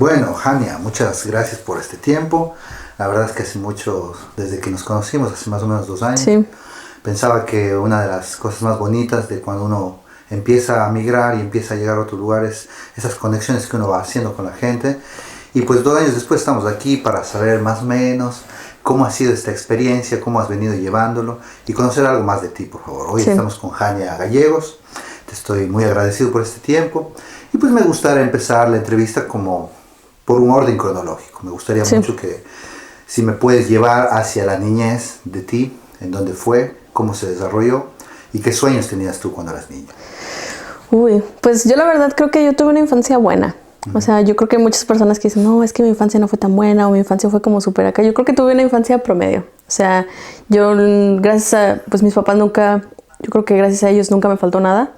Bueno, Hania, muchas gracias por este tiempo. La verdad es que hace mucho, desde que nos conocimos, hace más o menos 2 años, Sí. pensaba que una de las cosas más bonitas de cuando uno empieza a migrar y empieza a llegar a otros lugares, esas conexiones que uno va haciendo con la gente. Y pues 2 años después estamos aquí para saber más o menos cómo ha sido esta experiencia, cómo has venido llevándolo y conocer algo más de ti, por favor. Hoy Sí. estamos con Hania Gallegos. Te estoy muy agradecido por este tiempo. Y pues me gustaría empezar la entrevista como por un orden cronológico. Me gustaría Sí. mucho que si me puedes llevar hacia la niñez de ti, en dónde fue, cómo se desarrolló y qué sueños tenías tú cuando eras niña. Uy, pues yo la verdad creo que yo tuve una infancia buena. O sea, yo creo que hay muchas personas que dicen, no, es que mi infancia no fue tan buena o mi infancia fue como súper acá. Yo creo que tuve una infancia promedio. O sea, yo gracias a, pues mis papás nunca, yo creo que gracias a ellos nunca me faltó nada.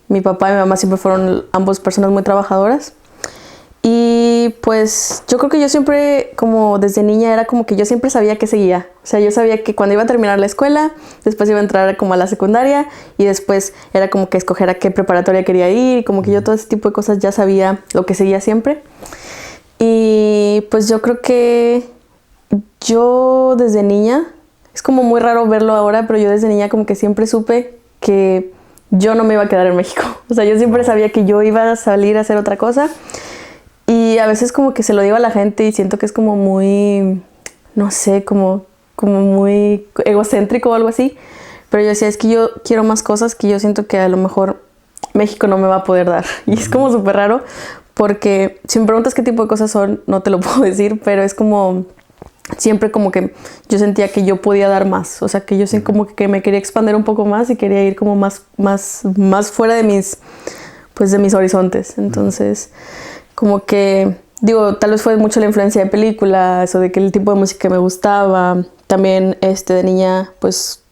Mi papá y mi mamá siempre fueron ambos personas muy trabajadoras. Y pues yo creo que yo siempre, como desde niña, era como que yo siempre sabía qué seguía. O sea, yo sabía que cuando iba a terminar la escuela, después iba a entrar como a la secundaria y después era como que escoger a qué preparatoria quería ir. Como que yo todo ese tipo de cosas ya sabía lo que seguía siempre. Y pues yo creo que yo desde niña, es como muy raro verlo ahora, pero yo desde niña como que siempre supe que yo no me iba a quedar en México. O sea, yo siempre sabía que yo iba a salir a hacer otra cosa. Y a veces como que se lo digo a la gente y siento que es como muy, no sé, como muy egocéntrico o algo así. Pero yo decía, es que yo quiero más cosas que yo siento que a lo mejor México no me va a poder dar. Y es como súper raro porque si me preguntas qué tipo de cosas son, no te lo puedo decir, pero es como siempre como que yo sentía que yo podía dar más. O sea, que yo como que me quería expandir un poco más y quería ir como más fuera de de mis horizontes. Entonces, como que, digo, tal vez fue mucho la influencia de películas o de que el tipo de música que me gustaba. También de niña, pues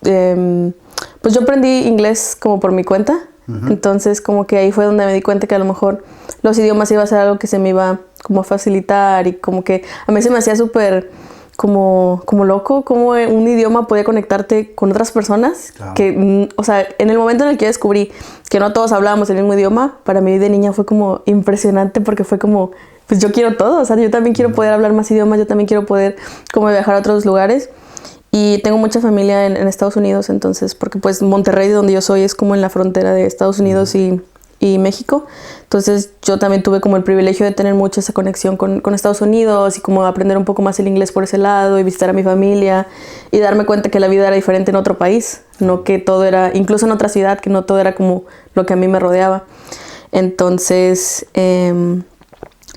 yo aprendí inglés como por mi cuenta. Entonces, como que ahí fue donde me di cuenta que a lo mejor los idiomas iba a ser algo que se me iba como a facilitar y como que a mí se me hacía súper como loco cómo un idioma podía conectarte con otras personas. Claro. Que, o sea, en el momento en el que yo descubrí que no todos hablábamos el mismo idioma, para mí de niña fue como impresionante porque fue como, pues yo quiero todo, o sea, yo también quiero poder hablar más idiomas, yo también quiero poder como viajar a otros lugares. Y tengo mucha familia en Estados Unidos, entonces, porque pues Monterrey, de donde yo soy, es como en la frontera de Estados Unidos y México. Entonces yo también tuve como el privilegio de tener mucho esa conexión con Estados Unidos y como aprender un poco más el inglés por ese lado y visitar a mi familia y darme cuenta que la vida era diferente en otro país, no que todo era, incluso en otra ciudad, que no todo era como lo que a mí me rodeaba. Entonces,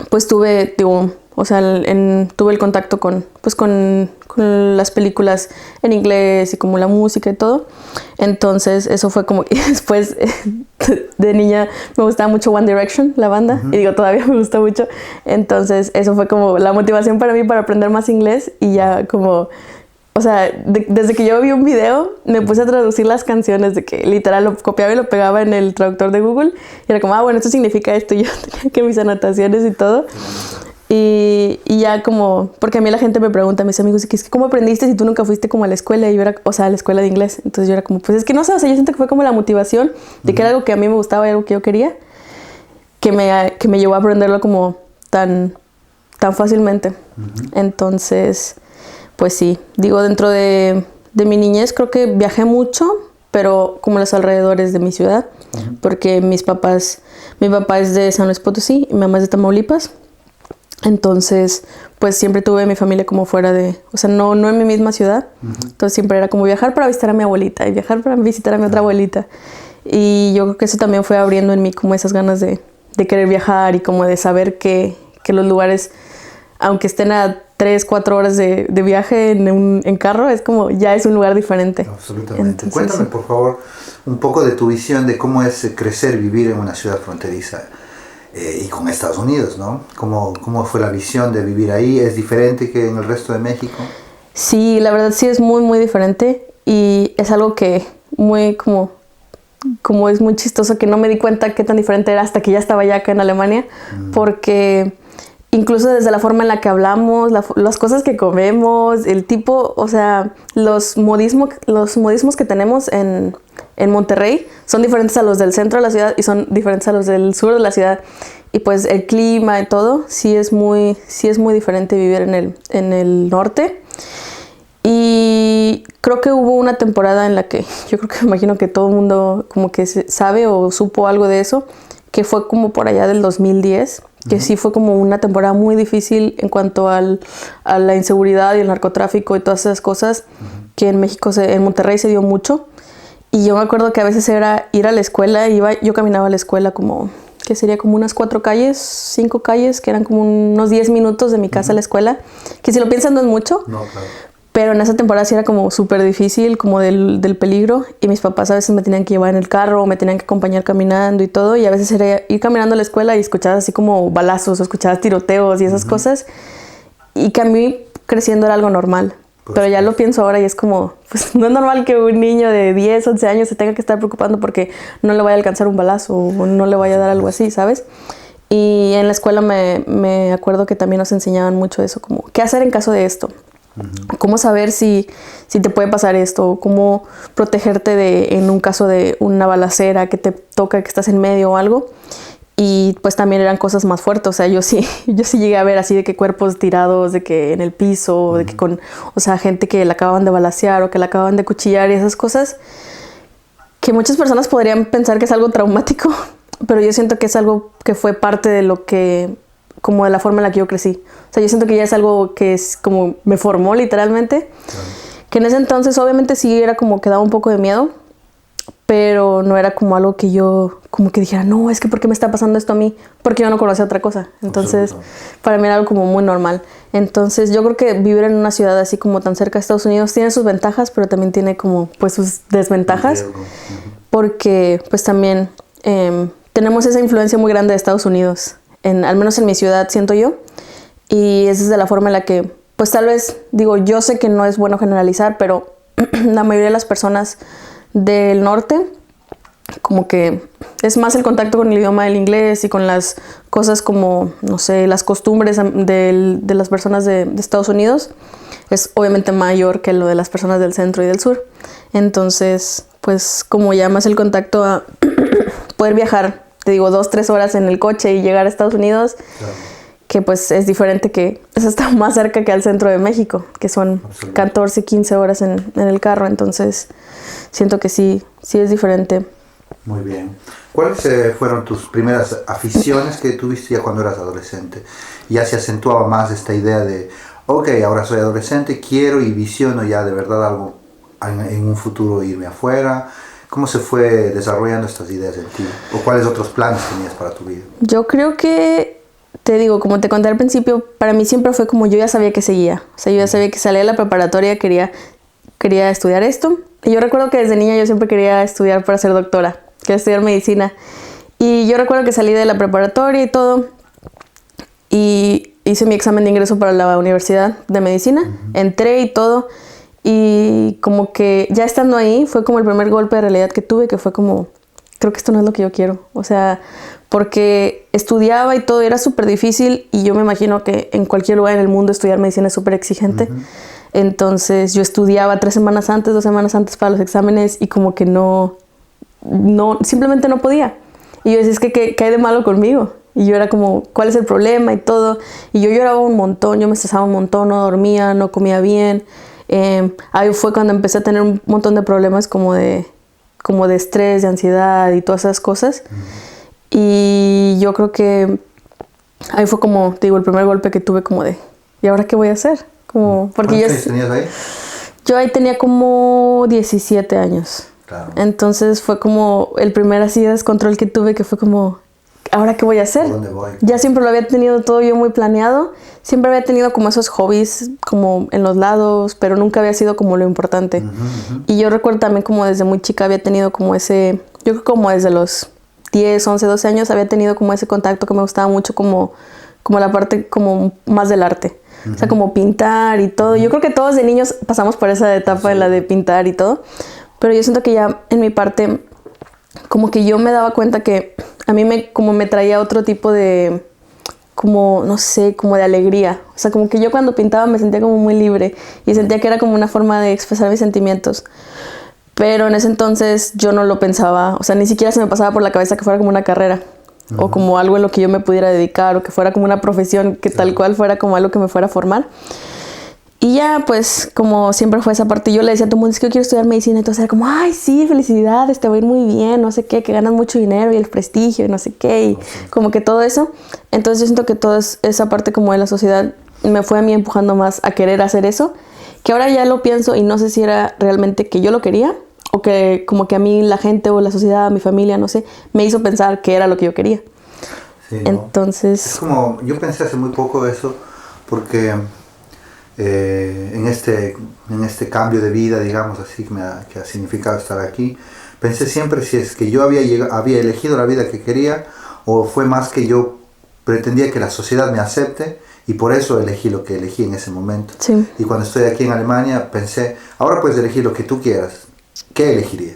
pues tuve, digo, o sea, tuve el contacto con las películas en inglés y como la música y todo. Entonces eso fue como que después de niña me gustaba mucho One Direction, la banda, y digo, todavía me gusta mucho. Entonces eso fue como la motivación para mí para aprender más inglés y ya como, o sea, desde que yo vi un video me puse a traducir las canciones, de que literal lo copiaba y lo pegaba en el traductor de Google y era como, bueno, esto significa esto, y yo tenía que mis anotaciones y todo. Y ya como, porque a mí la gente me pregunta, mis amigos, es que ¿cómo aprendiste si tú nunca fuiste como a la escuela? Y yo era, o sea, a la escuela de inglés. Entonces yo era como, pues es que no sé, o sea, yo siento que fue como la motivación de que era algo que a mí me gustaba y algo que yo quería, que me llevó a aprenderlo como tan fácilmente. Entonces, pues sí, digo, dentro de mi niñez creo que viajé mucho, pero como los alrededores de mi ciudad, porque mi papá es de San Luis Potosí y mi mamá es de Tamaulipas. Entonces, pues siempre tuve mi familia como fuera de, o sea, no en mi misma ciudad. Entonces siempre era como viajar para visitar a mi abuelita y viajar para visitar a mi otra abuelita. Y yo creo que eso también fue abriendo en mí como esas ganas de querer viajar y como de saber que los lugares, aunque estén a 3-4 horas de viaje en carro, es como, ya es un lugar diferente. Absolutamente. Entonces, Cuéntame, sí, por favor, un poco de tu visión de cómo es crecer, vivir en una ciudad fronteriza. Y con Estados Unidos, ¿no? ¿Cómo fue la visión de vivir ahí? ¿Es diferente que en el resto de México? Sí, la verdad sí es muy, muy diferente y es algo que muy como es muy chistoso que no me di cuenta qué tan diferente era hasta que ya estaba ya acá en Alemania, porque incluso desde la forma en la que hablamos, las cosas que comemos, el tipo, o sea, los modismos que tenemos en en Monterrey son diferentes a los del centro de la ciudad y son diferentes a los del sur de la ciudad. Y pues el clima y todo sí es muy diferente vivir en el norte. Y creo que hubo una temporada en la que yo creo que me imagino que todo el mundo como que sabe o supo algo de eso, que fue como por allá del 2010, que sí fue como una temporada muy difícil en cuanto a la inseguridad y el narcotráfico y todas esas cosas, que en México, en Monterrey se dio mucho. Y yo me acuerdo que a veces era ir a la escuela, yo caminaba a la escuela como, que sería como unas 5 calles, que eran como unos 10 minutos de mi casa a la escuela, que si lo piensan no es mucho. No, claro. Pero en esa temporada sí era como súper difícil, como del peligro. Y mis papás a veces me tenían que llevar en el carro, o me tenían que acompañar caminando y todo. Y a veces era ir caminando a la escuela y escuchabas así como balazos, o escuchabas tiroteos y esas cosas. Y que a mí creciendo era algo normal. Pero ya lo pienso ahora y es como, pues no es normal que un niño de 10, 11 años se tenga que estar preocupando porque no le vaya a alcanzar un balazo o no le vaya a dar algo así, ¿sabes? Y en la escuela me acuerdo que también nos enseñaban mucho eso, como qué hacer en caso de esto. Cómo saber si te puede pasar esto, cómo protegerte en un caso de una balacera que te toca, que estás en medio o algo. Y pues también eran cosas más fuertes, o sea, yo sí llegué a ver así de que cuerpos tirados, de que en el piso, de que o sea, gente que la acababan de balacear o que la acababan de cuchillar y esas cosas que muchas personas podrían pensar que es algo traumático, pero yo siento que es algo que fue parte de lo que, como de la forma en la que yo crecí. O sea, yo siento que ya es algo que es como me formó literalmente, que en ese entonces obviamente sí era como que daba un poco de miedo, pero no era como algo que yo como que dijera, no, es que ¿por qué me está pasando esto a mí? Porque yo no conocía otra cosa. Entonces, para mí era algo como muy normal. Entonces, yo creo que vivir en una ciudad así como tan cerca de Estados Unidos tiene sus ventajas, pero también tiene como pues sus desventajas. Porque pues también tenemos esa influencia muy grande de Estados Unidos. Al menos en mi ciudad, siento yo. Y esa es de la forma en la que, pues tal vez, digo, yo sé que no es bueno generalizar, pero la mayoría de las personas del norte, como que es más el contacto con el idioma del inglés y con las cosas como, no sé, las costumbres de las personas de Estados Unidos, es obviamente mayor que lo de las personas del centro y del sur. Entonces, pues como ya más el contacto a poder viajar, te digo, 2-3 horas en el coche y llegar a Estados Unidos, claro, que pues es diferente, que eso está más cerca que al centro de México, que son 14-15 horas en el carro. Entonces siento que sí es diferente. Muy bien. ¿Cuáles fueron tus primeras aficiones que tuviste ya cuando eras adolescente? Ya se acentuaba más esta idea de, ok, ahora soy adolescente, quiero y visiono ya de verdad algo en un futuro, irme afuera. ¿Cómo se fue desarrollando estas ideas en ti? ¿O cuáles otros planes tenías para tu vida? Yo creo que, te digo, como te conté al principio, para mí siempre fue como yo ya sabía que seguía. O sea, yo ya sabía que salía de la preparatoria, quería estudiar esto. Y yo recuerdo que desde niña yo siempre quería estudiar para ser doctora, quería estudiar medicina. Y yo recuerdo que salí de la preparatoria y todo, y hice mi examen de ingreso para la universidad de medicina, entré y todo, y como que ya estando ahí fue como el primer golpe de realidad que tuve, que fue como, creo que esto no es lo que yo quiero. O sea, porque estudiaba y todo, era súper difícil, y yo me imagino que en cualquier lugar en el mundo estudiar medicina es súper exigente. Entonces yo estudiaba 3 semanas antes, 2 semanas antes para los exámenes, y como que no, simplemente no podía. Y yo decía, es que ¿qué hay de malo conmigo? Y yo era como, ¿cuál es el problema? Y todo. Y yo lloraba un montón, yo me estresaba un montón, no dormía, no comía bien. Ahí fue cuando empecé a tener un montón de problemas como de estrés, de ansiedad y todas esas cosas. Y yo creo que ahí fue como, te digo, el primer golpe que tuve como de, ¿y ahora qué voy a hacer? Como, porque ¿Cuántos años tenías ahí? Yo ahí tenía como 17 años. Claro. Entonces fue como el primer así descontrol que tuve, que fue como, ¿ahora qué voy a hacer? ¿Dónde voy? Ya siempre lo había tenido todo yo muy planeado. Siempre había tenido como esos hobbies como en los lados, pero nunca había sido como lo importante. Y yo recuerdo también como desde muy chica había tenido como ese, yo creo como desde los 10, 11, 12 años había tenido como ese contacto que me gustaba mucho, como la parte como más del arte. O sea, como pintar y todo. Yo creo que todos de niños pasamos por esa etapa de la de pintar y todo. Pero yo siento que ya en mi parte, como que yo me daba cuenta que a mí me traía otro tipo de, como, no sé, como de alegría. O sea, como que yo cuando pintaba me sentía como muy libre y sentía que era como una forma de expresar mis sentimientos. Pero en ese entonces yo no lo pensaba, o sea, ni siquiera se me pasaba por la cabeza que fuera como una carrera o como algo en lo que yo me pudiera dedicar o que fuera como una profesión que tal cual fuera como algo que me fuera a formar. Y ya, pues, como siempre fue esa parte, yo le decía a todo el mundo, es que yo quiero estudiar medicina. Entonces era como, ay, sí, felicidades, te va a ir muy bien, no sé qué, que ganas mucho dinero y el prestigio y no sé qué, y como que todo eso. Entonces yo siento que toda esa parte como de la sociedad me fue a mí empujando más a querer hacer eso, que ahora ya lo pienso y no sé si era realmente que yo lo quería o que como que a mí la gente o la sociedad, mi familia, no sé, me hizo pensar que era lo que yo quería. Sí, ¿no? Entonces... Es como, yo pensé hace muy poco eso, porque en este cambio de vida, digamos así, que ha significado estar aquí, pensé siempre si es que yo había elegido la vida que quería o fue más que yo pretendía que la sociedad me acepte y por eso elegí lo que elegí en ese momento. Sí. Y cuando estoy aquí en Alemania pensé, ahora puedes elegir lo que tú quieras, ¿qué elegirías?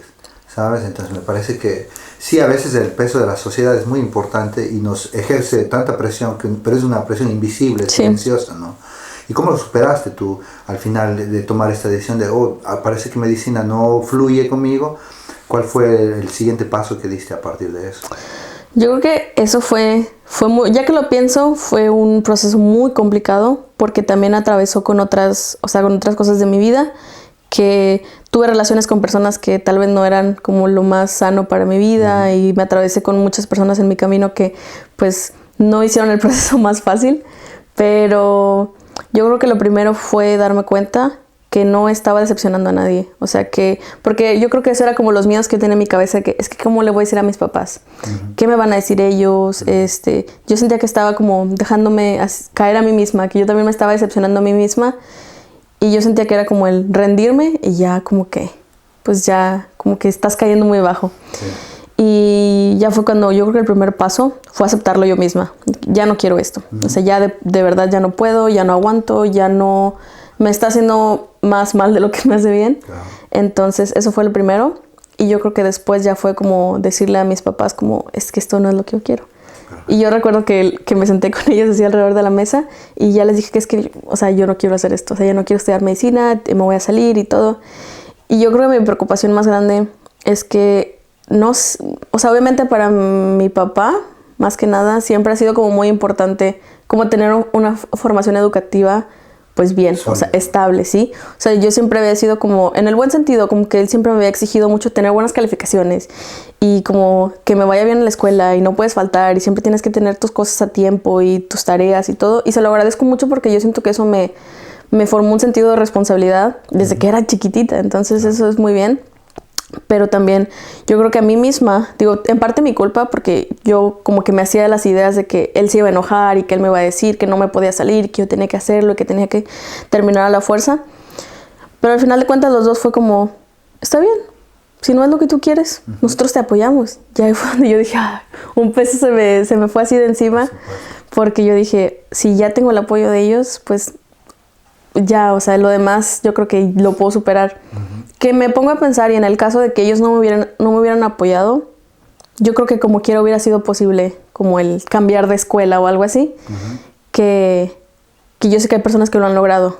¿Sabes? Entonces me parece que sí, a veces el peso de la sociedad es muy importante y nos ejerce tanta presión, pero es una presión invisible, silenciosa, ¿no? ¿Y cómo lo superaste tú al final de tomar esta decisión de, parece que medicina no fluye conmigo? ¿Cuál fue el siguiente paso que diste a partir de eso? Yo creo que eso fue muy, ya que lo pienso, fue un proceso muy complicado porque también atravesó con otras cosas de mi vida, que tuve relaciones con personas que tal vez no eran como lo más sano para mi vida y me atravesé con muchas personas en mi camino que pues no hicieron el proceso más fácil, pero yo creo que lo primero fue darme cuenta que no estaba decepcionando a nadie. O sea, porque yo creo que eso era como los miedos que tenía en mi cabeza, que es que cómo le voy a decir a mis papás, qué me van a decir ellos. Yo sentía que estaba como dejándome caer a mí misma, que yo también me estaba decepcionando a mí misma. Y yo sentía que era como el rendirme y ya como que, pues ya como que estás cayendo muy bajo. Sí. Y ya fue cuando yo creo que el primer paso fue aceptarlo yo misma. Ya no quiero esto. O sea, ya de verdad ya no puedo, ya no aguanto, ya no... Me está haciendo más mal de lo que me hace bien. Claro. Entonces eso fue lo primero. Y yo creo que después ya fue como decirle a mis papás como, es que esto no es lo que yo quiero. Y yo recuerdo que me senté con ellos así alrededor de la mesa y ya les dije que es que, o sea, yo no quiero hacer esto, o sea, yo no quiero estudiar medicina, me voy a salir y todo. Y yo creo que mi preocupación más grande es que no, o sea, obviamente para mi papá, más que nada, siempre ha sido como muy importante como tener una formación educativa pues bien, o sea, estable, ¿sí? O sea, yo siempre había sido como, en el buen sentido, como que él siempre me había exigido mucho tener buenas calificaciones y como que me vaya bien en la escuela y no puedes faltar y siempre tienes que tener tus cosas a tiempo y tus tareas y todo. Y se lo agradezco mucho porque yo siento que eso me formó un sentido de responsabilidad desde que era chiquitita, entonces eso es muy bien. Pero también yo creo que a mí misma, digo, en parte mi culpa porque yo como que me hacía las ideas de que él se iba a enojar y que él me iba a decir que no me podía salir, que yo tenía que hacerlo y que tenía que terminar a la fuerza. Pero al final de cuentas los dos fue como, está bien, si no es lo que tú quieres, nosotros te apoyamos. Ya fue donde yo dije, un peso se me fue así de encima, porque yo dije, si ya tengo el apoyo de ellos, pues ya, o sea, lo demás yo creo que lo puedo superar. Que me pongo a pensar y en el caso de que ellos no me hubieran apoyado, yo creo que como quiera hubiera sido posible como el cambiar de escuela o algo así, que yo sé que hay personas que lo han logrado,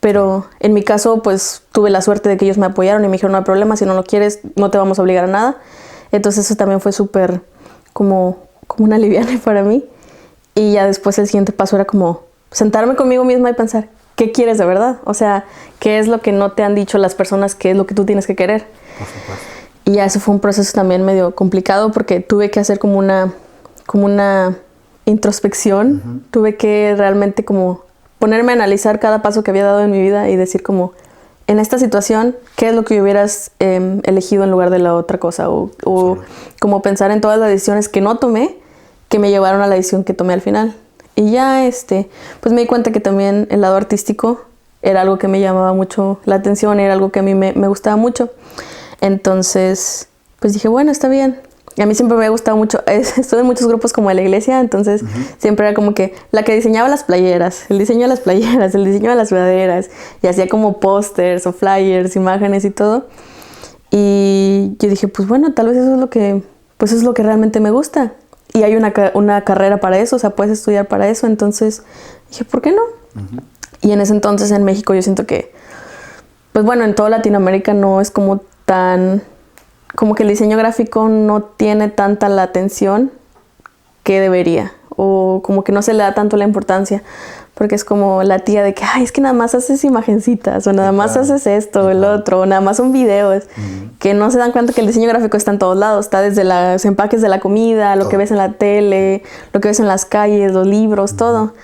pero en mi caso pues tuve la suerte de que ellos me apoyaron y me dijeron no hay problema, si no lo quieres no te vamos a obligar a nada. Entonces eso también fue súper como una aliviane para mí. Y ya después el siguiente paso era como sentarme conmigo misma y pensar, ¿qué quieres de verdad? O sea, ¿qué es lo que no te han dicho las personas? ¿Qué es lo que tú tienes que querer? Por supuesto. Y ya eso fue un proceso también medio complicado porque tuve que hacer como una introspección. Tuve que realmente como ponerme a analizar cada paso que había dado en mi vida y decir como, en esta situación, ¿qué es lo que hubieras elegido en lugar de la otra cosa? O como pensar en todas las decisiones que no tomé, que me llevaron a la decisión que tomé al final. Y ya pues me di cuenta que también el lado artístico era algo que me llamaba mucho la atención, era algo que a mí me gustaba mucho. Entonces, pues dije, bueno, está bien. Y a mí siempre me ha gustado mucho, estuve en muchos grupos como de la iglesia, entonces siempre era como que la que diseñaba las playeras, el diseño de las playeras, el diseño de las sudaderas, y hacía como pósters o flyers, imágenes y todo. Y yo dije, pues bueno, tal vez eso es lo que realmente me gusta. Y hay una carrera para eso, o sea, puedes estudiar para eso. Entonces dije, ¿por qué no? Y en ese entonces en México yo siento que, pues bueno, en toda Latinoamérica no es como tan, como que el diseño gráfico no tiene tanta la atención que debería, o como que no se le da tanto la importancia, porque es como la tía de que, ay, es que nada más haces imagencitas, o nada más haces esto o el otro, o nada más son videos, que no se dan cuenta que el diseño gráfico está en todos lados, está desde los empaques de la comida, lo que ves en la tele, lo que ves en las calles, los libros, todo.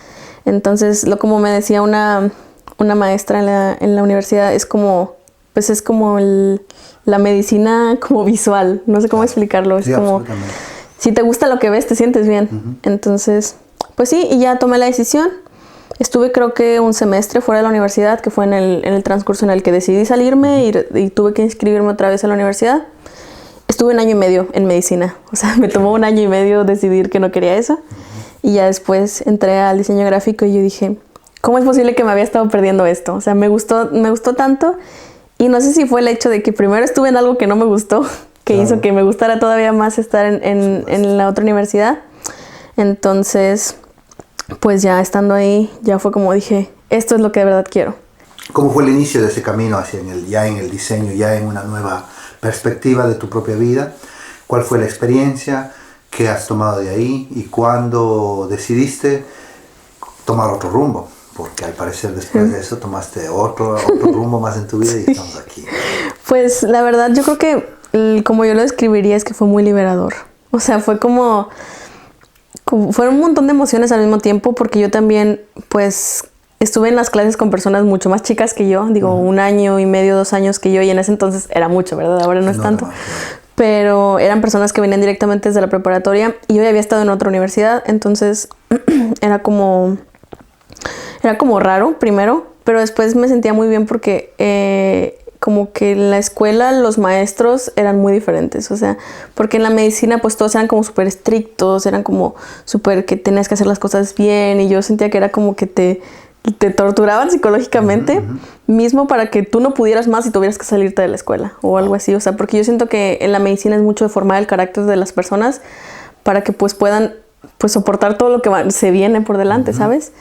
Entonces, como me decía una maestra en la universidad, es como, pues es como la medicina como visual, no sé cómo explicarlo, es como, si te gusta lo que ves, te sientes bien. Entonces, pues sí, y ya tomé la decisión. Estuve creo que un semestre fuera de la universidad, que fue en el transcurso en el que decidí salirme y tuve que inscribirme otra vez a la universidad. Estuve 1 año y medio en medicina, o sea, me tomó 1 año y medio decidir que no quería eso. Y ya después entré al diseño gráfico y yo dije, ¿cómo es posible que me había estado perdiendo esto? O sea, me gustó tanto, y no sé si fue el hecho de que primero estuve en algo que no me gustó, que hizo que me gustara todavía más estar en la otra universidad. Entonces, pues ya estando ahí, ya fue como dije, esto es lo que de verdad quiero. ¿Cómo fue el inicio de ese camino hacia ya en el diseño, ya en una nueva perspectiva de tu propia vida? ¿Cuál fue la experiencia que has tomado de ahí y cuándo decidiste tomar otro rumbo? Porque al parecer después de eso tomaste otro rumbo más en tu vida y estamos aquí. Pues la verdad yo creo que como yo lo describiría es que fue muy liberador. O sea, fue como fueron un montón de emociones al mismo tiempo, porque yo también pues estuve en las clases con personas mucho más chicas que yo, digo 1 año y medio, 2 años que yo, y en ese entonces era mucho, ¿verdad? Ahora no es tanto. Pero eran personas que venían directamente desde la preparatoria y yo ya había estado en otra universidad, entonces era como raro primero, pero después me sentía muy bien porque como que en la escuela los maestros eran muy diferentes, o sea, porque en la medicina pues todos eran como súper estrictos, eran como súper que tenías que hacer las cosas bien, y yo sentía que era como que te torturaban psicológicamente, mismo para que tú no pudieras más y tuvieras que salirte de la escuela o algo así, o sea, porque yo siento que en la medicina es mucho de formar el carácter de las personas para que pues puedan pues soportar todo lo que se viene por delante, ¿sabes?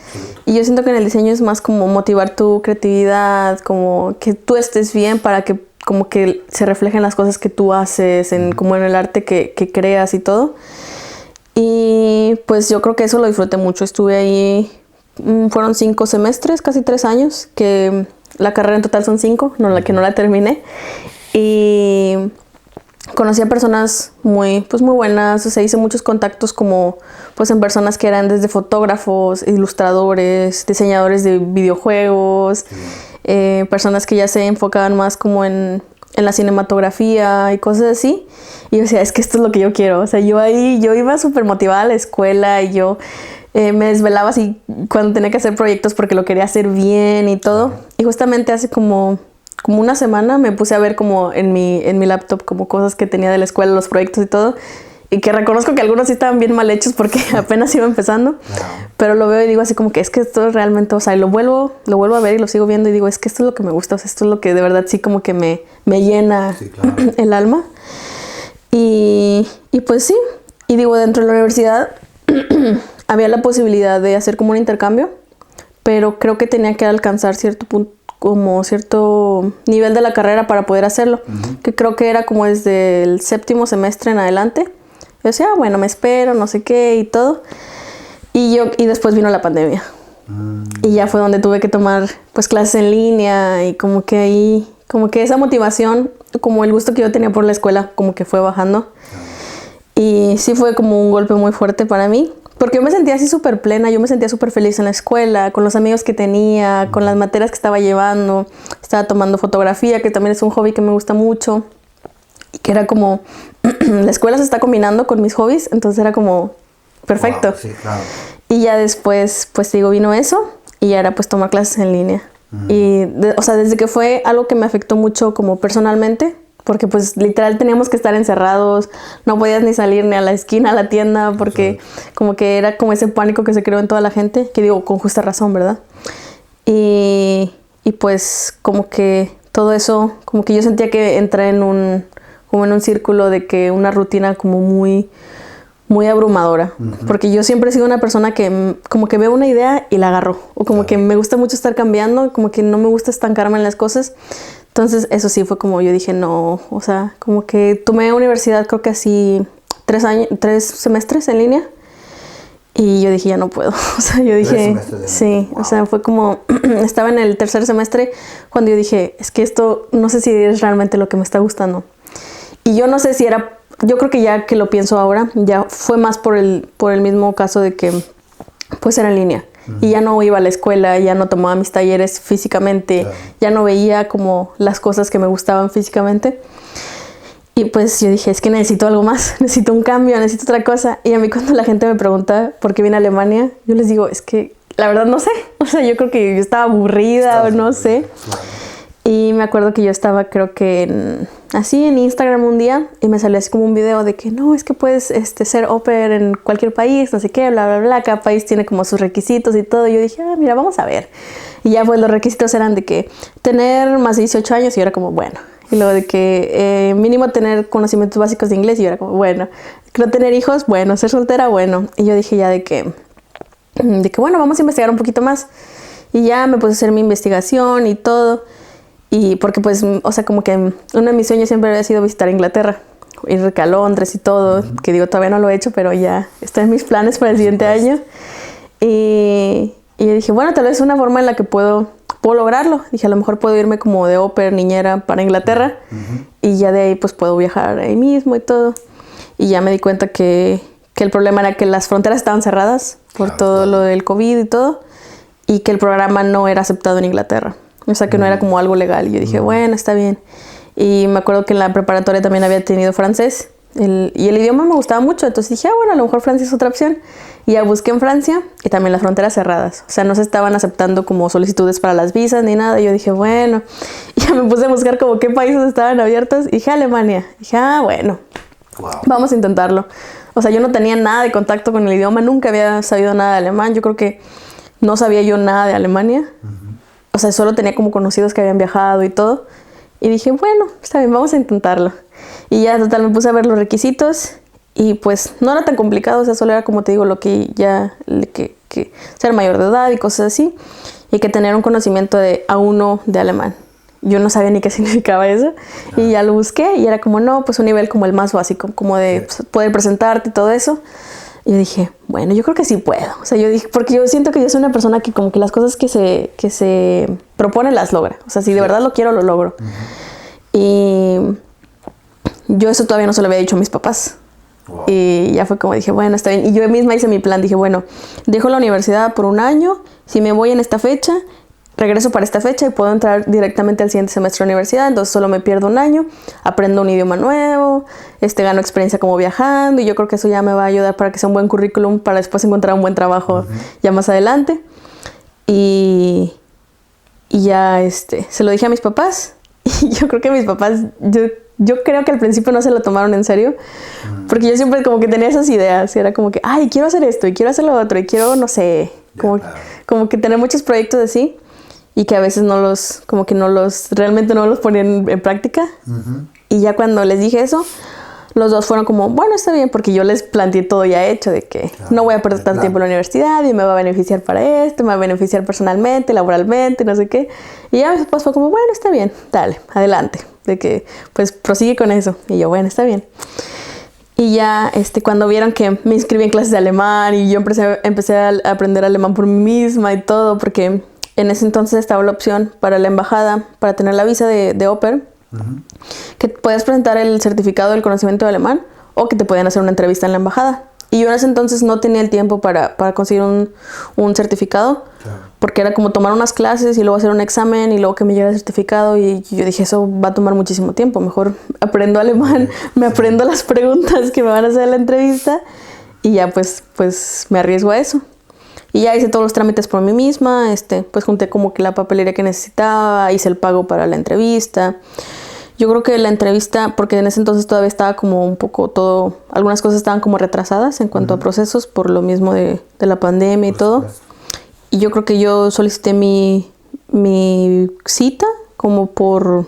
Y yo siento que en el diseño es más como motivar tu creatividad, como que tú estés bien para que como que se reflejen las cosas que tú haces, como en el arte que creas y todo. Y pues yo creo que eso lo disfruté mucho. Estuve ahí, fueron 5 semestres, casi 3 años, que la carrera en total son 5, que no la terminé. Y conocí a personas muy buenas, o sea, hice muchos contactos como pues en personas que eran desde fotógrafos, ilustradores, diseñadores de videojuegos, personas que ya se enfocaban más como en la cinematografía y cosas así. Y yo decía, es que esto es lo que yo quiero. O sea, yo iba súper motivada a la escuela y yo me desvelaba así cuando tenía que hacer proyectos porque lo quería hacer bien y todo. Y justamente hace como 1 semana me puse a ver como en mi laptop como cosas que tenía de la escuela, los proyectos y todo, y que reconozco que algunos sí estaban bien mal hechos porque apenas iba empezando, pero lo veo y digo así como que es que esto realmente, o sea, y lo vuelvo a ver y lo sigo viendo y digo, es que esto es lo que me gusta, o sea, esto es lo que de verdad sí como que me llena el alma. Y pues sí, y digo, dentro de la universidad había la posibilidad de hacer como un intercambio, pero creo que tenía que alcanzar cierto nivel de la carrera para poder hacerlo, que creo que era como desde el 7º semestre en adelante. Yo decía, bueno, me espero, no sé qué y todo. Y después vino la pandemia. Y ya fue donde tuve que tomar pues clases en línea, y como que ahí, como que esa motivación, como el gusto que yo tenía por la escuela, como que fue bajando. Y sí fue como un golpe muy fuerte para mí. Porque yo me sentía así súper plena, yo me sentía súper feliz en la escuela, con los amigos que tenía, con las materias que estaba llevando. Estaba tomando fotografía, que también es un hobby que me gusta mucho. Y que era como, la escuela se está combinando con mis hobbies, entonces era como perfecto. Wow, sí, claro. Y ya después, pues digo, vino eso, y ya era pues tomar clases en línea. Y, o sea, desde que fue algo que me afectó mucho como personalmente, porque pues literal teníamos que estar encerrados, no podías ni salir ni a la esquina, a la tienda, porque como que era como ese pánico que se creó en toda la gente, que digo, con justa razón, ¿verdad? Y pues como que todo eso, como que yo sentía que entré como en un círculo de que una rutina como muy abrumadora, porque yo siempre he sido una persona que como que veo una idea y la agarro, o como que me gusta mucho estar cambiando, como que no me gusta estancarme en las cosas. Entonces eso sí fue como yo dije, no, o sea, como que tomé universidad creo que así 3 semestres en línea. Y yo dije, ya no puedo. O sea, yo dije, sí, wow. O sea, fue como, estaba en el 3er semestre cuando yo dije, es que esto no sé si es realmente lo que me está gustando. Y yo no sé si era, yo creo que ya que lo pienso ahora, ya fue más por el mismo caso de que pues era en línea. Y ya no iba a la escuela, ya no tomaba mis talleres físicamente, claro. Ya no veía como las cosas que me gustaban físicamente. Y pues yo dije, es que necesito algo más, necesito un cambio, necesito otra cosa. Y a mí cuando la gente me pregunta por qué vine a Alemania, yo les digo, es que la verdad no sé. O sea, yo creo que yo estaba aburrida o no sé. Y me acuerdo que yo estaba creo que así en Instagram un día y me salió así como un video de que no, es que puedes ser au pair en cualquier país, no sé qué, bla, bla, bla. Cada país tiene como sus requisitos y todo. Y yo dije, mira, vamos a ver. Y ya pues los requisitos eran de que tener más de 18 años y yo era como, bueno. Y luego de que mínimo tener conocimientos básicos de inglés y yo era como, bueno. No tener hijos, bueno. Ser soltera, bueno. Y yo dije ya de que bueno, vamos a investigar un poquito más. Y ya me puse a hacer mi investigación y todo. Y porque pues, o sea, como que uno de mis sueños siempre había sido visitar Inglaterra. Ir a Londres y todo. Que digo, todavía no lo he hecho, pero ya está en mis planes para el siguiente año. Y yo dije, bueno, tal vez es una forma en la que puedo lograrlo. Dije, a lo mejor puedo irme como de au pair, niñera para Inglaterra. Y ya de ahí pues puedo viajar ahí mismo y todo. Y ya me di cuenta que el problema era que las fronteras estaban cerradas por todo lo del COVID y todo. Y que el programa no era aceptado en Inglaterra. O sea, que no era como algo legal. Y yo dije, bueno, está bien. Y me acuerdo que en la preparatoria también había tenido francés. Y el idioma me gustaba mucho. Entonces dije, bueno, a lo mejor Francia es otra opción. Y ya busqué en Francia y también las fronteras cerradas. O sea, no se estaban aceptando como solicitudes para las visas ni nada. Y yo dije, bueno. Y ya me puse a buscar como qué países estaban abiertos. Y dije, Alemania. Y dije, bueno, vamos a intentarlo. O sea, yo no tenía nada de contacto con el idioma. Nunca había sabido nada de alemán. Yo creo que no sabía yo nada de Alemania. O sea, solo tenía como conocidos que habían viajado y todo. Y dije, bueno, está bien, vamos a intentarlo. Y ya, total, me puse a ver los requisitos. Y pues no era tan complicado, o sea, solo era como te digo, lo que ya, que ser mayor de edad y cosas así. Y que tener un conocimiento de A1 de alemán. Yo no sabía ni qué significaba eso. Y ya lo busqué y era como, no, pues un nivel como el más básico, como de poder presentarte y todo eso. Y yo dije, bueno, yo creo que sí puedo. O sea, yo dije, porque yo siento que yo soy una persona que como que las cosas que se propone las logra. O sea, si de verdad lo quiero, lo logro. Y yo eso todavía no se lo había dicho a mis papás. Y ya fue como dije, bueno, está bien. Y yo misma hice mi plan. Dije, bueno, dejo la universidad por un año. Si me voy en esta fecha, regreso para esta fecha y puedo entrar directamente al siguiente semestre de universidad. Entonces solo me pierdo un año, aprendo un idioma nuevo, gano experiencia como viajando. Y yo creo que eso ya me va a ayudar para que sea un buen currículum para después encontrar un buen trabajo ya más adelante. Y ya se lo dije a mis papás. Y yo creo que mis papás, yo creo que al principio no se lo tomaron en serio, porque yo siempre como que tenía esas ideas, y era como que, ay, quiero hacer esto, y quiero hacer lo otro, y quiero, no sé, como que tener muchos proyectos así, y que a veces realmente no los ponían en práctica. Y ya cuando les dije eso, los dos fueron como, bueno, está bien, porque yo les planteé todo ya hecho, de que no voy a perder tanto tiempo en la universidad, y me va a beneficiar para esto, me va a beneficiar personalmente, laboralmente, no sé qué. Y ya después fue como, bueno, está bien, dale, adelante, de que pues prosigue con eso. Y yo, bueno, está bien. Y ya cuando vieron que me inscribí en clases de alemán y yo empecé a aprender alemán por mí misma y todo, porque en ese entonces estaba la opción para la embajada, para tener la visa de au pair, que puedes presentar el certificado del conocimiento de alemán o que te podían hacer una entrevista en la embajada. Y yo en ese entonces no tenía el tiempo para conseguir un certificado, porque era como tomar unas clases y luego hacer un examen y luego que me llegara el certificado. Y yo dije, eso va a tomar muchísimo tiempo, mejor aprendo alemán, me aprendo las preguntas que me van a hacer en la entrevista y ya pues me arriesgo a eso. Y ya hice todos los trámites por mí misma, pues junté como que la papelería que necesitaba, hice el pago para la entrevista. Yo creo que la entrevista, porque en ese entonces todavía estaba como un poco todo, algunas cosas estaban como retrasadas en cuanto a procesos por lo mismo de la pandemia y todo. Y yo creo que yo solicité mi cita como por,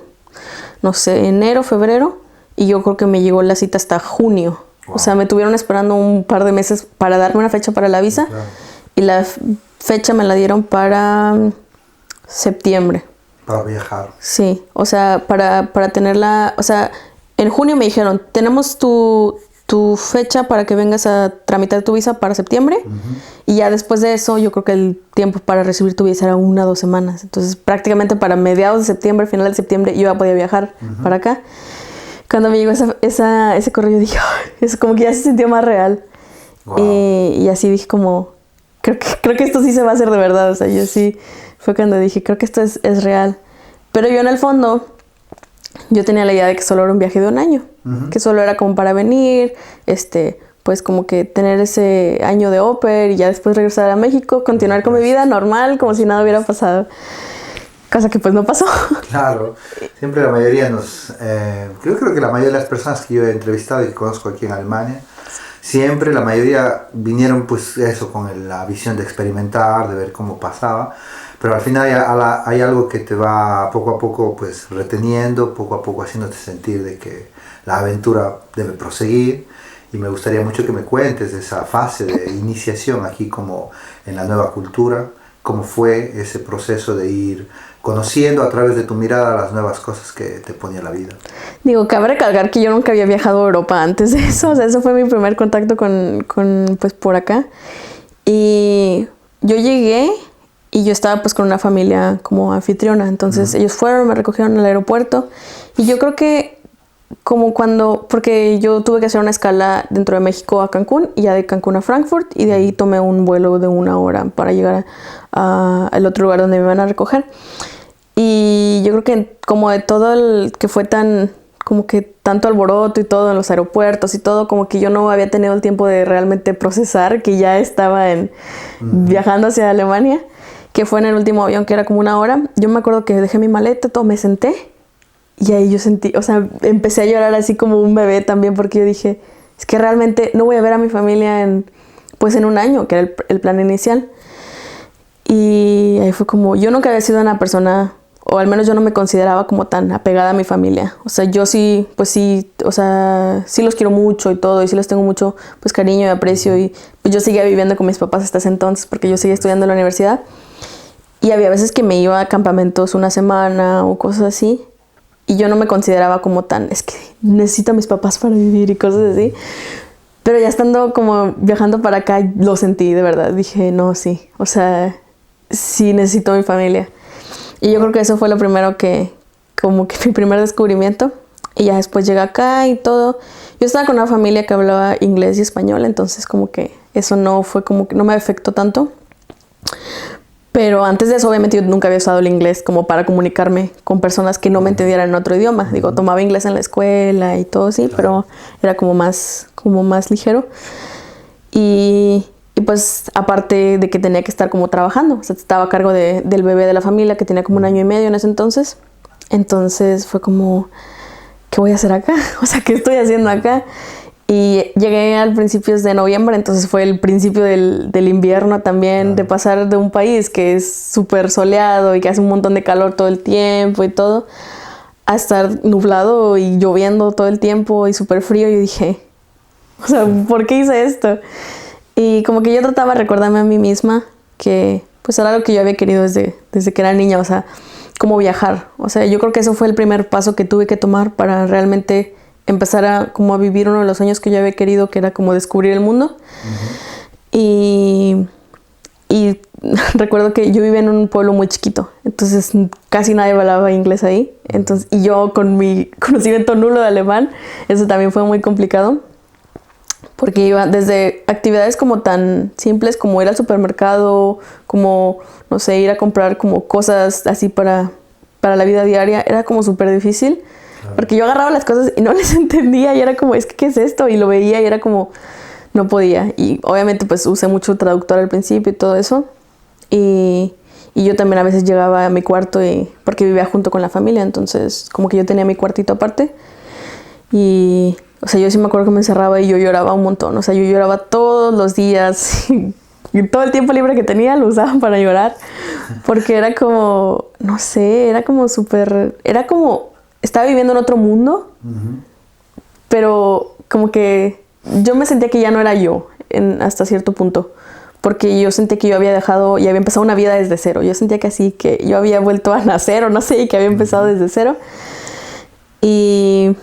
no sé, enero, febrero. Y yo creo que me llegó la cita hasta junio. O sea, me tuvieron esperando un par de meses para darme una fecha para la visa. Y la fecha me la dieron para septiembre. Para viajar. Sí, o sea, para tenerla, o sea, en junio me dijeron, tenemos tu fecha para que vengas a tramitar tu visa para septiembre. Y ya después de eso, yo creo que el tiempo para recibir tu visa era 1 o 2 semanas. Entonces, prácticamente para mediados de septiembre, final de septiembre, yo ya podía viajar para acá. Cuando me llegó ese correo, yo dije, "Ay", es como que ya se sintió más real. Wow. Y así dije como, creo que esto sí se va a hacer de verdad. O sea, yo sí, fue cuando dije, creo que esto es real. Pero yo en el fondo, yo tenía la idea de que solo era un viaje de 1 año. Que solo era como para venir, pues como que tener ese año de au pair y ya después regresar a México, continuar con mi vida normal, como si nada hubiera pasado. Cosa que pues no pasó. Claro, siempre la mayoría creo que la mayoría de las personas que yo he entrevistado y que conozco aquí en Alemania, siempre la mayoría vinieron pues eso, con la visión de experimentar, de ver cómo pasaba, pero al final hay algo que te va poco a poco pues reteniendo, poco a poco haciéndote sentir de que la aventura debe proseguir. Y me gustaría mucho que me cuentes de esa fase de iniciación aquí como en la nueva cultura, cómo fue ese proceso de ir conociendo a través de tu mirada las nuevas cosas que te ponía la vida. Digo, cabe recalcar que yo nunca había viajado a Europa antes de eso. O sea, eso fue mi primer contacto con pues por acá. Y yo llegué y yo estaba pues con una familia como anfitriona. Entonces ellos fueron, me recogieron al aeropuerto. Y yo creo que como porque yo tuve que hacer una escala dentro de México a Cancún y ya de Cancún a Frankfurt y de ahí tomé un vuelo de 1 hora para llegar al otro lugar donde me iban a recoger. Y yo creo que como de todo el que fue como que tanto alboroto y todo en los aeropuertos y todo, como que yo no había tenido el tiempo de realmente procesar que ya estaba viajando hacia Alemania, que fue en el último avión que era como 1 hora. Yo me acuerdo que dejé mi maleta, todo, me senté. Y ahí yo sentí, o sea, empecé a llorar así como un bebé también porque yo dije, es que realmente no voy a ver a mi familia en 1 año, que era el plan inicial. Y ahí fue como, yo nunca había sido una persona, o al menos yo no me consideraba como tan apegada a mi familia. O sea, yo sí, pues sí, o sea, sí los quiero mucho y todo, y sí les tengo mucho pues cariño y aprecio. Y pues yo seguía viviendo con mis papás hasta ese entonces porque yo seguía estudiando en la universidad. Y había veces que me iba a campamentos 1 semana o cosas así. Y yo no me consideraba como tan, es que necesito a mis papás para vivir y cosas así. Pero ya estando como viajando para acá, lo sentí de verdad. Dije, no, sí, o sea, sí necesito a mi familia. Y yo creo que eso fue lo primero como que mi primer descubrimiento. Y ya después llegué acá y todo. Yo estaba con una familia que hablaba inglés y español, entonces como que eso no fue como que no me afectó tanto. Pero antes de eso, obviamente, yo nunca había usado el inglés como para comunicarme con personas que no me entendieran en otro idioma. Digo, tomaba inglés en la escuela y todo, sí, pero era como más ligero. Y pues, aparte de que tenía que estar como trabajando. O sea, estaba a cargo del bebé de la familia, que tenía como 1 año y medio en ese entonces. Entonces, fue como, ¿qué voy a hacer acá? O sea, ¿qué estoy haciendo acá? Y llegué al principios de noviembre, entonces fue el principio del invierno también, de pasar de un país que es súper soleado y que hace un montón de calor todo el tiempo y todo, a estar nublado y lloviendo todo el tiempo y súper frío. Y dije, o sea, ¿por qué hice esto? Y como que yo trataba de recordarme a mí misma que pues era algo que yo había querido desde que era niña, o sea, como viajar. O sea, yo creo que eso fue el primer paso que tuve que tomar para realmente empezar a vivir uno de los sueños que yo había querido, que era como descubrir el mundo. Y recuerdo que yo vivía en un pueblo muy chiquito, entonces casi nadie hablaba inglés ahí. Entonces, y yo con mi conocimiento nulo de alemán, eso también fue muy complicado, porque iba desde actividades como tan simples como ir al supermercado, como, no sé, ir a comprar como cosas así para la vida diaria, era como súper difícil. Porque yo agarraba las cosas y no les entendía y era como, es que, ¿qué es esto? Y lo veía y era como, no podía. Y obviamente pues usé mucho traductor al principio y todo eso. Y yo también a veces llegaba a mi cuarto porque vivía junto con la familia, entonces como que yo tenía mi cuartito aparte. Y, o sea, yo sí me acuerdo que me encerraba y yo lloraba un montón. O sea, yo lloraba todos los días y todo el tiempo libre que tenía lo usaba para llorar. Porque era como, no sé, era como súper, era como... Estaba viviendo en otro mundo, pero como que yo me sentía que ya no era yo hasta cierto punto, porque yo sentí que yo había dejado y había empezado una vida desde cero. Yo sentía que así, que yo había vuelto a nacer o no sé, y que había empezado desde cero. Y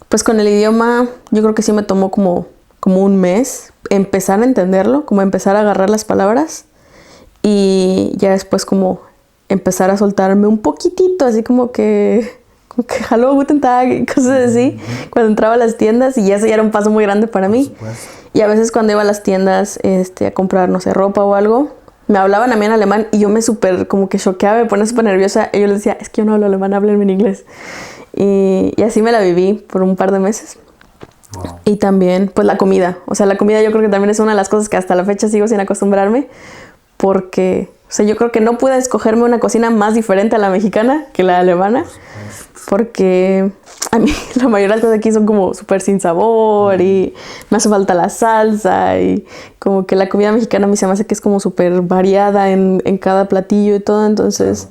pues con el idioma yo creo que sí me tomó como un mes empezar a entenderlo, como empezar a agarrar las palabras y ya después como empezar a soltarme un poquitito, así como que hello, guten tag y cosas así, cuando entraba a las tiendas, y eso ya era un paso muy grande para mí. Y a veces cuando iba a las tiendas a comprar, no sé, ropa o algo, me hablaban a mí en alemán y yo me súper como que choqueaba, me ponía súper nerviosa, y yo les decía, es que yo no hablo alemán, háblenme en inglés. Y así me la viví por un par de meses. Wow. Y también pues la comida, o sea, la comida yo creo que también es una de las cosas que hasta la fecha sigo sin acostumbrarme, porque, o sea, yo creo que no pude escogerme una cocina más diferente a la mexicana que la alemana, porque a mí la mayoría de las cosas aquí son como súper sin sabor y me hace falta la salsa, y como que la comida mexicana a mí se me hace que es como súper variada en cada platillo y todo, entonces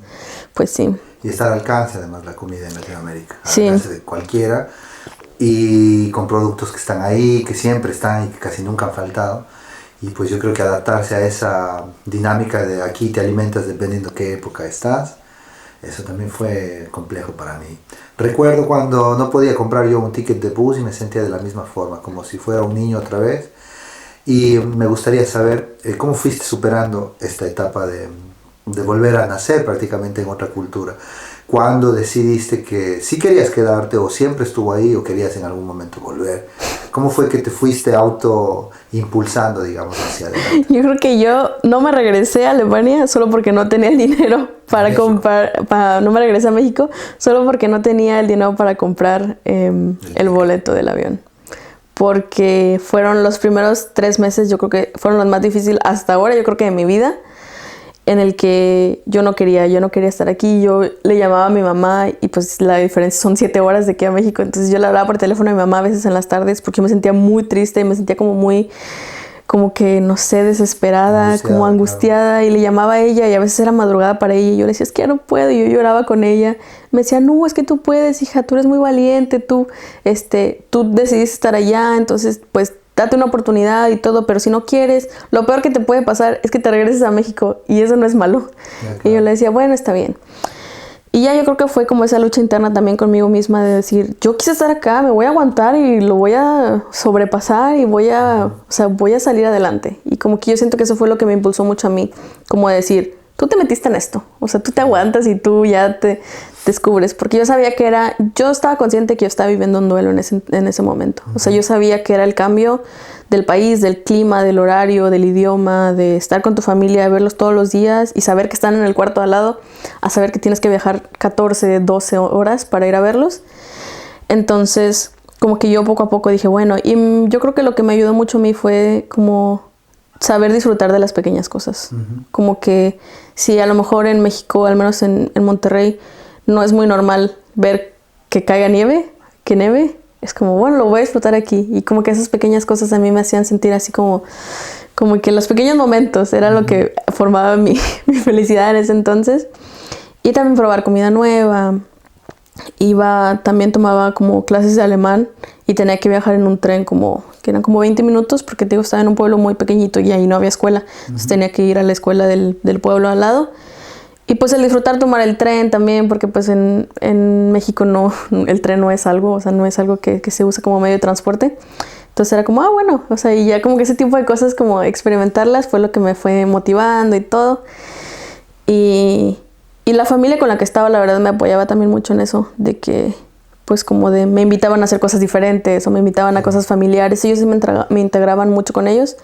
pues sí. Y está al alcance además la comida en Latinoamérica, al sí. alcance de cualquiera, y con productos que están ahí, que siempre están y que casi nunca han faltado. Y pues yo creo que adaptarse a esa dinámica de aquí te alimentas dependiendo qué época estás, eso también fue complejo para mí. Recuerdo cuando no podía comprar yo un ticket de bus y me sentía de la misma forma, como si fuera un niño otra vez. Y me gustaría saber cómo fuiste superando esta etapa de volver a nacer prácticamente en otra cultura. ¿Cuándo decidiste que sí querías quedarte, o siempre estuvo ahí, o querías en algún momento volver? ¿Cómo fue que te fuiste impulsando, digamos, hacia adelante? Yo creo que yo no me regresé a Alemania solo porque no tenía el dinero para comprar, no me regresé a México solo porque no tenía el dinero para comprar el boleto del avión. Porque fueron los primeros 3 meses, yo creo que fueron los más difíciles hasta ahora, yo creo que de mi vida, en el que yo no quería estar aquí. Yo le llamaba a mi mamá y pues la diferencia son 7 horas de aquí a México. Entonces yo le hablaba por teléfono a mi mamá a veces en las tardes porque yo me sentía muy triste y me sentía como que, no sé, desesperada, como angustiada. Claro. Y le llamaba a ella y a veces era madrugada para ella y yo le decía, es que ya no puedo. Y yo lloraba con ella. Me decía, no, es que tú puedes, hija, tú eres muy valiente, tú decidiste estar allá, entonces pues date una oportunidad y todo, pero si no quieres, lo peor que te puede pasar es que te regreses a México y eso no es malo. Claro. Y yo le decía, bueno, está bien. Y ya yo creo que fue como esa lucha interna también conmigo misma de decir, yo quise estar acá, me voy a aguantar y lo voy a sobrepasar y voy a salir adelante. Y como que yo siento que eso fue lo que me impulsó mucho a mí, como de decir, tú te metiste en esto, o sea, tú te aguantas y tú ya te descubres, porque yo sabía que yo estaba consciente que yo estaba viviendo un duelo en ese momento. O sea, yo sabía que era el cambio del país, del clima, del horario, del idioma, de estar con tu familia, de verlos todos los días y saber que están en el cuarto al lado, a saber que tienes que viajar 14, 12 horas para ir a verlos. Entonces, como que yo poco a poco dije, bueno, y yo creo que lo que me ayudó mucho a mí fue como saber disfrutar de las pequeñas cosas. Uh-huh. Como que si a lo mejor en México, al menos en Monterrey, no es muy normal ver que caiga nieve, que nieve, es como, bueno, lo voy a disfrutar aquí. Y como que esas pequeñas cosas a mí me hacían sentir así como que los pequeños momentos era lo que formaba mi felicidad en ese entonces. Y también probar comida nueva. También tomaba como clases de alemán y tenía que viajar en un tren que eran como 20 minutos porque te digo, estaba en un pueblo muy pequeñito y ahí no había escuela. Entonces tenía que ir a la escuela del pueblo al lado. Y pues el disfrutar tomar el tren también, porque pues en México no, el tren no es algo, o sea, no es algo que se usa como medio de transporte. Entonces era como, bueno, o sea, y ya como que ese tipo de cosas, como experimentarlas, fue lo que me fue motivando y todo. Y la familia con la que estaba, la verdad, me apoyaba también mucho en eso, de que pues me invitaban a hacer cosas diferentes o me invitaban a cosas familiares. Ellos me integraban mucho con ellos.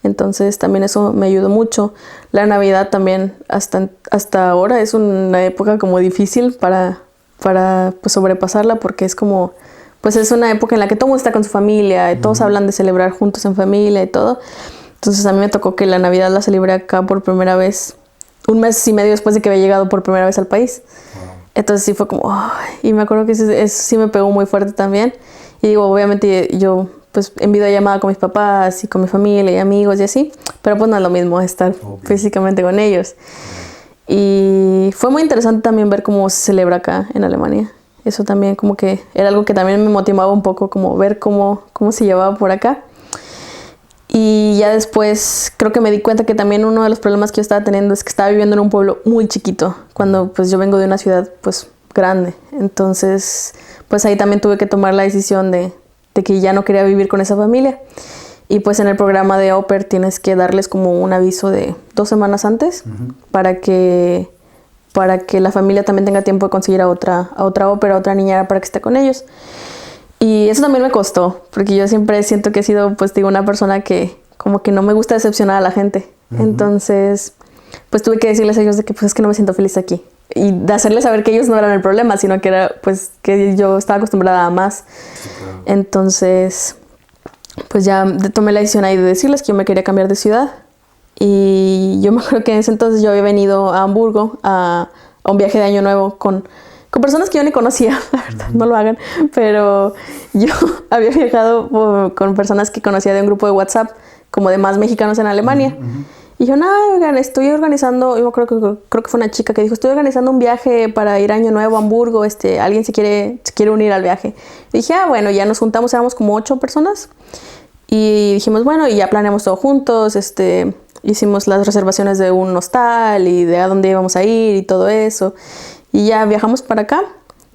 Entonces también eso me ayudó mucho. La Navidad también hasta ahora es una época como difícil para pues sobrepasarla, porque es como, pues es una época en la que todo el mundo está con su familia y todos hablan de celebrar juntos en familia y todo. Entonces a mí me tocó que la Navidad la celebré acá por primera vez, 1 mes y medio después de que había llegado por primera vez al país. Wow. Entonces sí fue como, y me acuerdo que eso sí me pegó muy fuerte también. Y digo, obviamente yo pues en videollamada con mis papás y con mi familia y amigos y así, pero pues no es lo mismo estar físicamente con ellos. Y fue muy interesante también ver cómo se celebra acá en Alemania. Eso también como que era algo que también me motivaba un poco, como ver cómo se llevaba por acá. Y ya después creo que me di cuenta que también uno de los problemas que yo estaba teniendo es que estaba viviendo en un pueblo muy chiquito, cuando pues yo vengo de una ciudad pues grande. Entonces pues ahí también tuve que tomar la decisión de que ya no quería vivir con esa familia. Y pues en el programa de au pair tienes que darles como un aviso de 2 semanas antes para que la familia también tenga tiempo de conseguir a otra au pair, a otra niñera para que esté con ellos. Y eso también me costó, porque yo siempre siento que he sido, pues digo, una persona que como que no me gusta decepcionar a la gente. Entonces, pues tuve que decirles a ellos de que pues es que no me siento feliz aquí. Y de hacerles saber que ellos no eran el problema, sino que era pues que yo estaba acostumbrada a más. Sí, claro. Entonces, pues ya tomé la decisión ahí de decirles que yo me quería cambiar de ciudad. Y yo me acuerdo que en ese entonces yo había venido a Hamburgo a un viaje de Año Nuevo con personas que yo ni conocía, la verdad, no lo hagan, pero yo había viajado con personas que conocía de un grupo de WhatsApp, como de más mexicanos en Alemania. Y yo, no, oigan, estoy organizando, yo creo que fue una chica que dijo, estoy organizando un viaje para ir a Año Nuevo a Hamburgo, alguien se quiere unir al viaje. Y dije, bueno, ya nos juntamos, éramos como 8 personas, y dijimos, bueno, y ya planeamos todo juntos, hicimos las reservaciones de un hostal y de a dónde íbamos a ir y todo eso. Y ya viajamos para acá.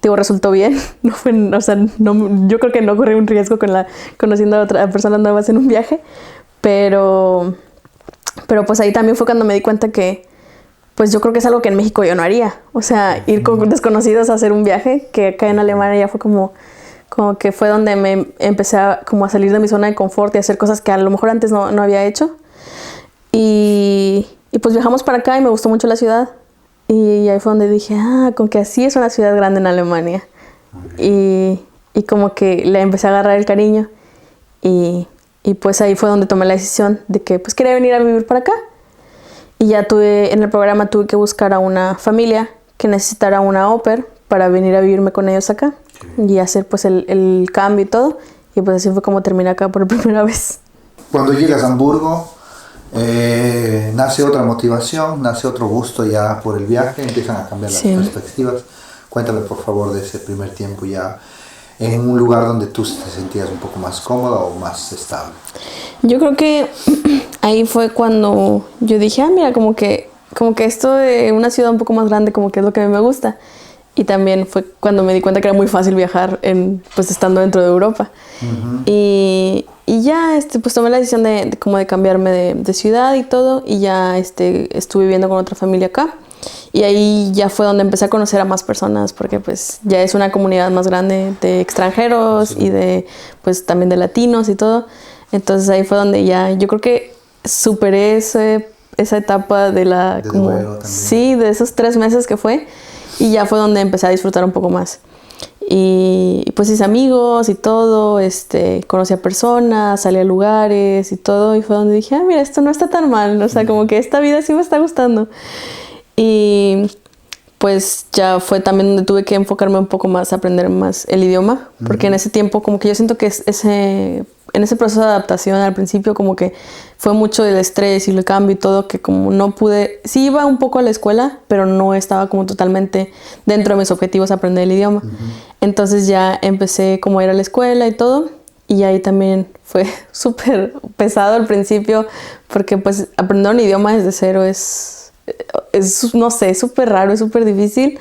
Digo, resultó bien. No fue, o sea, yo creo que no corrí un riesgo conociendo a otras personas nuevas en un viaje. Pero pues ahí también fue cuando me di cuenta que pues yo creo que es algo que en México yo no haría. O sea, ir con desconocidos a hacer un viaje, que acá en Alemania ya fue como que fue donde me empecé a salir de mi zona de confort y a hacer cosas que a lo mejor antes no había hecho. Y pues viajamos para acá y me gustó mucho la ciudad. Y ahí fue donde dije, con que así es una ciudad grande en Alemania. Y como que le empecé a agarrar el cariño. Y pues ahí fue donde tomé la decisión de que pues quería venir a vivir para acá. Y ya en el programa tuve que buscar a una familia que necesitara una au pair para venir a vivirme con ellos acá. Y hacer pues el cambio y todo. Y pues así fue como terminé acá por primera vez. Cuando llegas a Hamburgo, nace otra motivación, nace otro gusto ya por el viaje, empiezan a cambiar las perspectivas. Cuéntame por favor de ese primer tiempo ya en un lugar donde tú te sentías un poco más cómoda o más estable. Yo creo que ahí fue cuando yo dije, mira, como que esto de una ciudad un poco más grande como que es lo que a mí me gusta. Y también fue cuando me di cuenta que era muy fácil viajar pues estando dentro de Europa. Y ya pues tomé la decisión de cambiarme de ciudad y todo. Y ya estuve viviendo con otra familia acá. Y ahí ya fue donde empecé a conocer a más personas, porque pues ya es una comunidad más grande de extranjeros y de pues también de latinos y todo. Entonces ahí fue donde ya yo creo que superé esa etapa de duelo también. Sí, de esos 3 meses que fue. Y ya fue donde empecé a disfrutar un poco más. Y pues hice amigos y todo, conocí a personas, salí a lugares y todo. Y fue donde dije, mira, esto no está tan mal. O sea, como que esta vida sí me está gustando. Y pues ya fue también donde tuve que enfocarme un poco más a aprender más el idioma. Porque en ese tiempo como que yo siento que en ese proceso de adaptación al principio como que fue mucho el estrés y el cambio y todo, que como no pude, sí iba un poco a la escuela, pero no estaba como totalmente dentro de mis objetivos aprender el idioma. Entonces ya empecé como a ir a la escuela y todo, y ahí también fue súper pesado al principio, porque pues aprender un idioma desde cero es no sé, es súper raro, es súper difícil,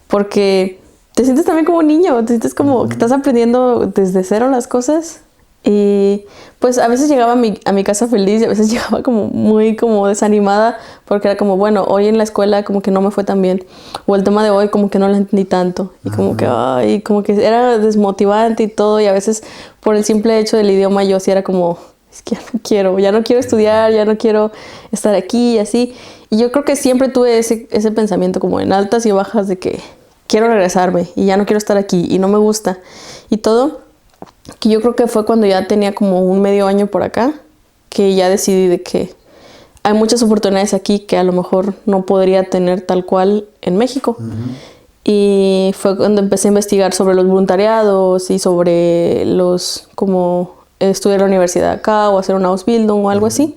porque te sientes también como un niño, te sientes como que estás aprendiendo desde cero las cosas. Y pues a veces llegaba a mi casa feliz y a veces llegaba como muy como desanimada, porque era como, bueno, hoy en la escuela como que no me fue tan bien, o el tema de hoy como que no lo entendí tanto, y como que era desmotivante y todo. Y a veces por el simple hecho del idioma yo sí era como, es que ya no quiero estudiar, ya no quiero estar aquí y así. Y yo creo que siempre tuve ese pensamiento como en altas y bajas de que quiero regresarme y ya no quiero estar aquí y no me gusta y todo. Que yo creo que fue cuando ya tenía como un medio año por acá, que ya decidí de que hay muchas oportunidades aquí que a lo mejor no podría tener tal cual en México. Y fue cuando empecé a investigar sobre los voluntariados y sobre como estudiar en la universidad acá o hacer una Ausbildung o algo así.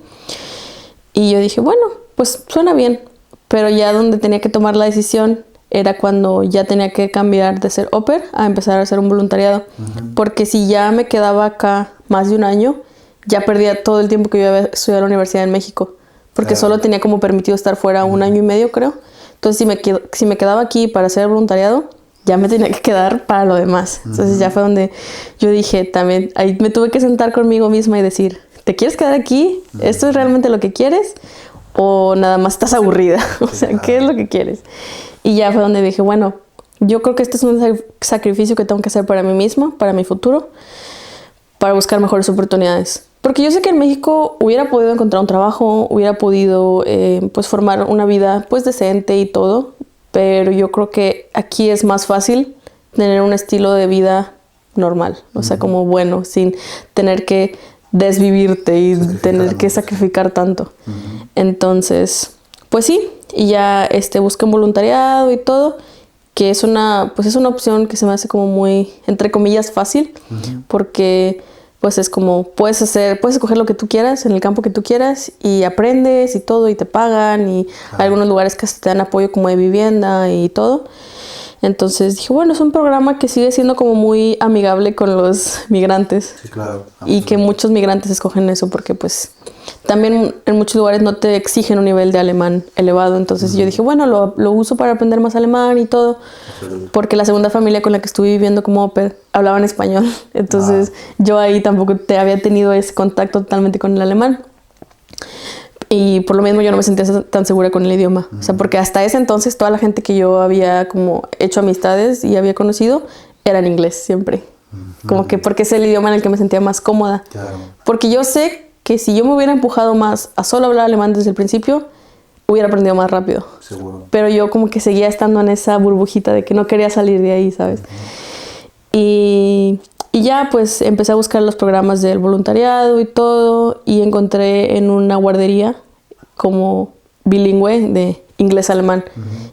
Y yo dije, bueno, pues suena bien, pero ya donde tenía que tomar la decisión era cuando ya tenía que cambiar de ser au pair a empezar a hacer un voluntariado. Porque si ya me quedaba acá más de un año, ya perdía todo el tiempo que yo había estudiado en la universidad en México, porque solo tenía como permitido estar fuera 1 año y medio, creo. Entonces, si me quedaba aquí para hacer voluntariado, ya me tenía que quedar para lo demás. Entonces ya fue donde yo dije también, ahí me tuve que sentar conmigo misma y decir, ¿te quieres quedar aquí? ¿Esto es realmente lo que quieres? ¿O nada más estás aburrida? O sea, ¿qué es lo que quieres? Y ya fue donde dije, bueno, yo creo que este es un sacrificio que tengo que hacer para mí misma, para mi futuro, para buscar mejores oportunidades. Porque yo sé que en México hubiera podido encontrar un trabajo, hubiera podido pues formar una vida pues decente y todo, pero yo creo que aquí es más fácil tener un estilo de vida normal, o sea, como bueno, sin tener que desvivirte y tener que sacrificar tanto. Entonces, pues sí, y ya busqué un voluntariado y todo, que es una opción que se me hace como muy, entre comillas, fácil, porque pues es como puedes escoger lo que tú quieras en el campo que tú quieras y aprendes y todo y te pagan y hay algunos lugares que te dan apoyo como de vivienda y todo. Entonces dije, bueno, es un programa que sigue siendo como muy amigable con los migrantes. Sí, claro. Y que muchos migrantes escogen eso porque pues también en muchos lugares no te exigen un nivel de alemán elevado. Entonces yo dije, bueno, lo uso para aprender más alemán y todo. Porque la segunda familia con la que estuve viviendo como au pair hablaban español. Entonces yo ahí tampoco había tenido ese contacto totalmente con el alemán. Y por lo mismo yo no me sentía tan segura con el idioma. O sea, porque hasta ese entonces toda la gente que yo había como hecho amistades y había conocido era en inglés siempre. Como que porque es el idioma en el que me sentía más cómoda. Claro. Porque yo sé que si yo me hubiera empujado más a solo hablar alemán desde el principio, hubiera aprendido más rápido. Seguro. Pero yo como que seguía estando en esa burbujita de que no quería salir de ahí, ¿sabes? Y ya pues empecé a buscar los programas del voluntariado y todo y encontré en una guardería como bilingüe de inglés-alemán.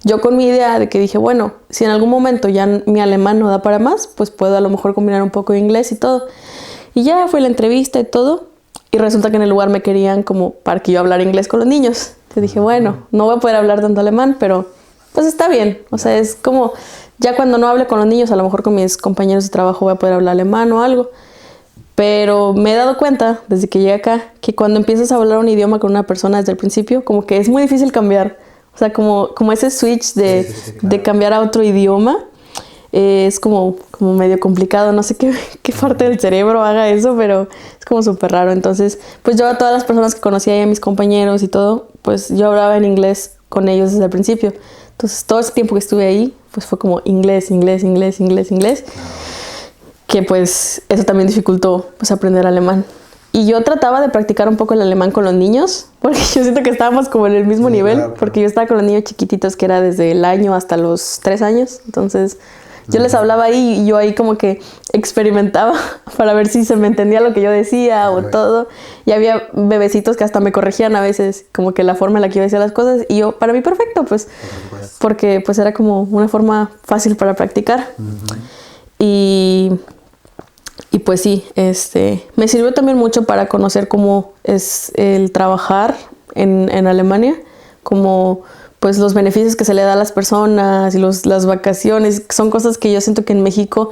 Yo con mi idea de que dije, bueno, si en algún momento ya mi alemán no da para más, pues puedo a lo mejor combinar un poco de inglés y todo. Y ya fue la entrevista y todo y resulta que en el lugar me querían como para que yo hablara inglés con los niños. Te dije, bueno, no voy a poder hablar tanto alemán, pero pues está bien. O sea, es como ya cuando no hable con los niños, a lo mejor con mis compañeros de trabajo voy a poder hablar alemán o algo. Pero me he dado cuenta, desde que llegué acá, que cuando empiezas a hablar un idioma con una persona desde el principio, como que es muy difícil cambiar. O sea, como ese switch de cambiar a otro idioma, es como medio complicado. No sé qué parte del cerebro haga eso, pero es como súper raro. Entonces, pues yo a todas las personas que conocía y a mis compañeros y todo, pues yo hablaba en inglés con ellos desde el principio. Entonces, todo ese tiempo que estuve ahí, pues fue como inglés. Que pues eso también dificultó pues aprender alemán. Y yo trataba de practicar un poco el alemán con los niños, porque yo siento que estábamos como en el mismo nivel, claro. Porque yo estaba con los niños chiquititos que era desde el año hasta los 3 años. Entonces yo les hablaba ahí y yo ahí como que experimentaba para ver si se me entendía lo que yo decía o todo. Y había bebecitos que hasta me corregían a veces, como que la forma en la que yo decía las cosas. Y yo, para mí perfecto, pues, porque pues era como una forma fácil para practicar. Y pues sí, me sirvió también mucho para conocer cómo es el trabajar en Alemania, como pues los beneficios que se le da a las personas y las vacaciones, son cosas que yo siento que en México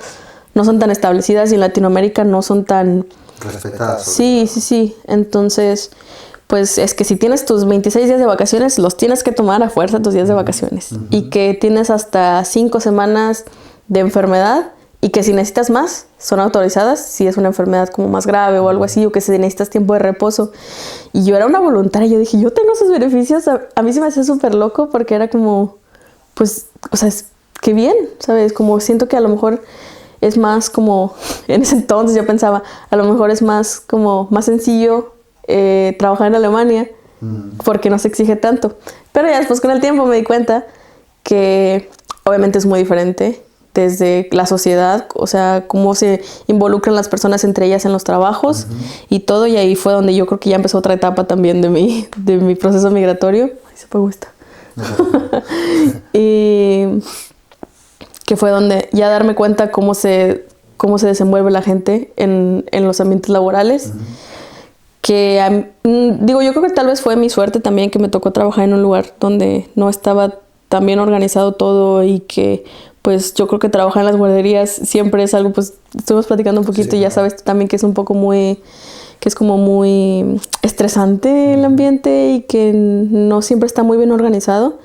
no son tan establecidas y en Latinoamérica no son tan respetadas. Sí. Entonces, pues es que si tienes tus 26 días de vacaciones, los tienes que tomar a fuerza tus días de vacaciones. Y que tienes hasta 5 semanas de enfermedad y que si necesitas más, son autorizadas si es una enfermedad como más grave o algo así, o que si necesitas tiempo de reposo. Y yo era una voluntaria, yo dije, yo tengo esos beneficios. A mí se me hacía súper loco porque era como, pues, o sea, qué bien, ¿sabes? Como siento que a lo mejor es más como, en ese entonces yo pensaba, a lo mejor es más como, más sencillo trabajar en Alemania porque no se exige tanto. Pero ya después con el tiempo me di cuenta que obviamente es muy diferente desde la sociedad, o sea, cómo se involucran las personas entre ellas en los trabajos y todo, y ahí fue donde yo creo que ya empezó otra etapa también de mi proceso migratorio. Ay, se me gusta. Y que fue donde ya darme cuenta cómo se desenvuelve la gente en los ambientes laborales. Que, digo, yo creo que tal vez fue mi suerte también que me tocó trabajar en un lugar donde no estaba tan bien organizado todo y que pues yo creo que trabajar en las guarderías siempre es algo, pues estuvimos platicando un poquito y ya sabes tú también que es un poco muy, que es como muy estresante el ambiente y que no siempre está muy bien organizado.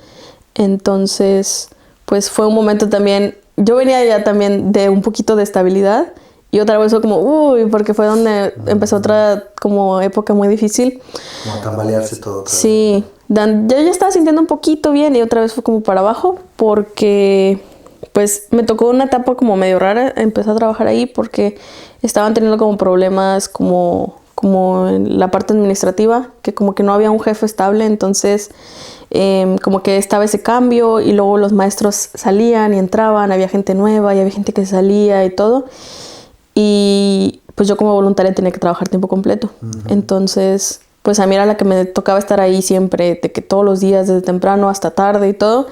Entonces, pues fue un momento también, yo venía ya también de un poquito de estabilidad y otra vez fue como, uy, porque fue donde empezó otra como época muy difícil. Como a tambalearse todo. Sí, yo ya estaba sintiendo un poquito bien y otra vez fue como para abajo porque pues me tocó una etapa como medio rara, empecé a trabajar ahí porque estaban teniendo como problemas como en la parte administrativa, que como que no había un jefe estable, entonces como que estaba ese cambio y luego los maestros salían y entraban, había gente nueva y había gente que salía y todo. Y pues yo como voluntaria tenía que trabajar tiempo completo. Entonces, pues a mí era la que me tocaba estar ahí siempre, de que todos los días, desde temprano hasta tarde y todo.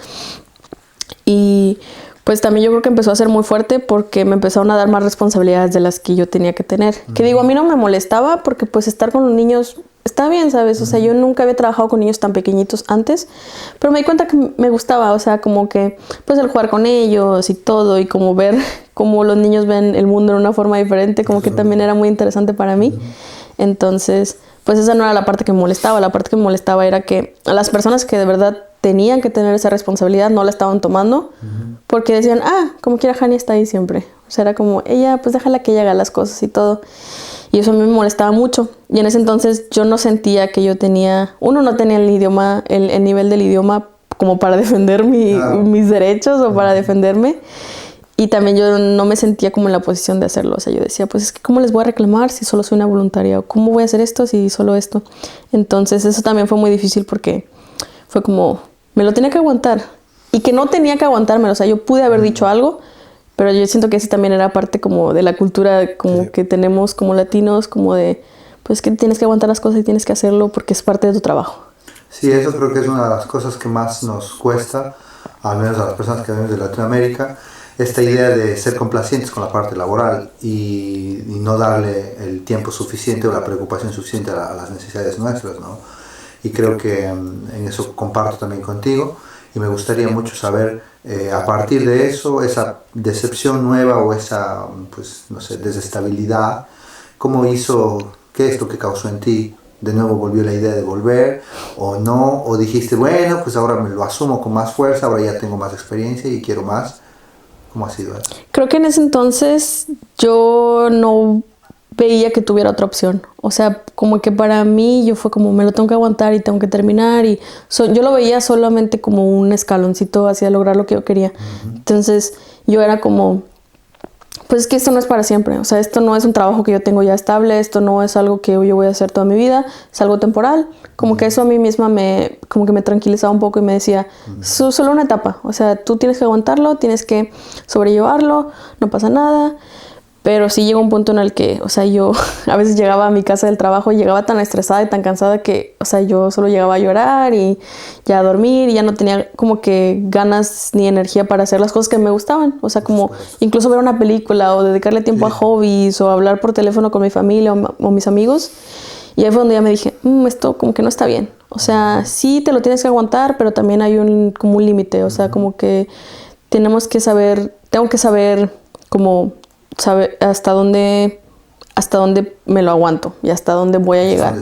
Y pues también yo creo que empezó a ser muy fuerte porque me empezaron a dar más responsabilidades de las que yo tenía que tener. Que digo, a mí no me molestaba porque pues estar con los niños está bien, ¿sabes? O sea, yo nunca había trabajado con niños tan pequeñitos antes, pero me di cuenta que me gustaba, o sea, como que pues el jugar con ellos y todo y como ver cómo los niños ven el mundo en una forma diferente, como que también era muy interesante para mí. Entonces, pues esa no era la parte que me molestaba, la parte que me molestaba era que a las personas que de verdad tenían que tener esa responsabilidad no la estaban tomando porque decían, como quiera Hani está ahí siempre. O sea, era como, ella, pues déjala que ella haga las cosas y todo. Y eso a mí me molestaba mucho. Y en ese entonces yo no sentía que yo tenía, no tenía el idioma, el nivel del idioma como para defender mis derechos o para defenderme. Y también yo no me sentía como en la posición de hacerlo. O sea, yo decía, pues es que ¿cómo les voy a reclamar si solo soy una voluntaria? ¿O cómo voy a hacer esto si solo esto? Entonces eso también fue muy difícil porque fue como, me lo tenía que aguantar. Y que no tenía que aguantármelo. O sea, yo pude haber dicho algo, pero yo siento que ese también era parte como de la cultura como que tenemos como latinos, como de, pues que tienes que aguantar las cosas y tienes que hacerlo porque es parte de tu trabajo. Sí, eso creo que es una de las cosas que más nos cuesta, al menos a las personas que venimos de Latinoamérica, esta idea de ser complacientes con la parte laboral y no darle el tiempo suficiente o la preocupación suficiente a las necesidades nuestras, ¿no? Y creo que en eso comparto también contigo y me gustaría mucho saber, a partir de eso, esa decepción nueva o esa, pues, no sé, desestabilidad, ¿cómo hizo, qué es lo que causó en ti? ¿De nuevo volvió la idea de volver o no? ¿O dijiste, bueno, pues ahora me lo asumo con más fuerza, ahora ya tengo más experiencia y quiero más? ¿Cómo ha sido eso? Creo que en ese entonces yo no veía que tuviera otra opción. O sea, como que para mí yo fue como me lo tengo que aguantar y tengo que terminar y yo lo veía solamente como un escaloncito hacia lograr lo que yo quería. Entonces yo era como, pues es que esto no es para siempre. O sea, esto no es un trabajo que yo tengo ya estable, esto no es algo que yo voy a hacer toda mi vida, es algo temporal. Como que eso a mí misma como que me tranquilizaba un poco y me decía, es solo una etapa. O sea, tú tienes que aguantarlo, tienes que sobrellevarlo, no pasa nada. Pero sí llegó un punto en el que, o sea, yo a veces llegaba a mi casa del trabajo y llegaba tan estresada y tan cansada que, o sea, yo solo llegaba a llorar y ya a dormir y ya no tenía como que ganas ni energía para hacer las cosas que me gustaban. O sea, como incluso ver una película o dedicarle tiempo a hobbies o hablar por teléfono con mi familia o mis amigos. Y ahí fue donde ya me dije, esto como que no está bien. O sea, sí te lo tienes que aguantar, pero también hay como un límite. O sea, como que tengo que saber como saber hasta dónde me lo aguanto y hasta dónde voy a llegar.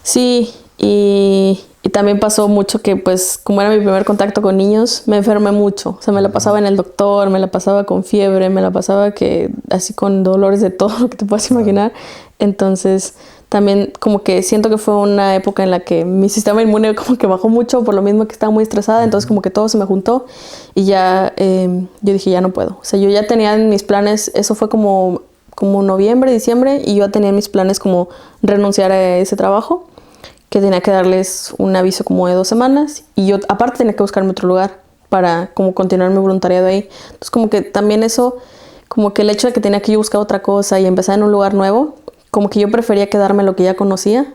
Sí, y también pasó mucho que pues como era mi primer contacto con niños, me enfermé mucho. O sea, me la pasaba en el doctor, me la pasaba con fiebre, me la pasaba que así con dolores de todo lo que te puedas imaginar. Entonces también como que siento que fue una época en la que mi sistema inmune como que bajó mucho por lo mismo que estaba muy estresada, entonces como que todo se me juntó y ya yo dije ya no puedo. O sea, yo ya tenía en mis planes, eso fue como noviembre, diciembre, y yo ya tenía en mis planes como renunciar a ese trabajo, que tenía que darles un aviso como de 2 semanas y yo aparte tenía que buscarme otro lugar para como continuar mi voluntariado ahí. Entonces como que también eso, como que el hecho de que tenía que yo buscar otra cosa y empezar en un lugar nuevo, como que yo prefería quedarme en lo que ya conocía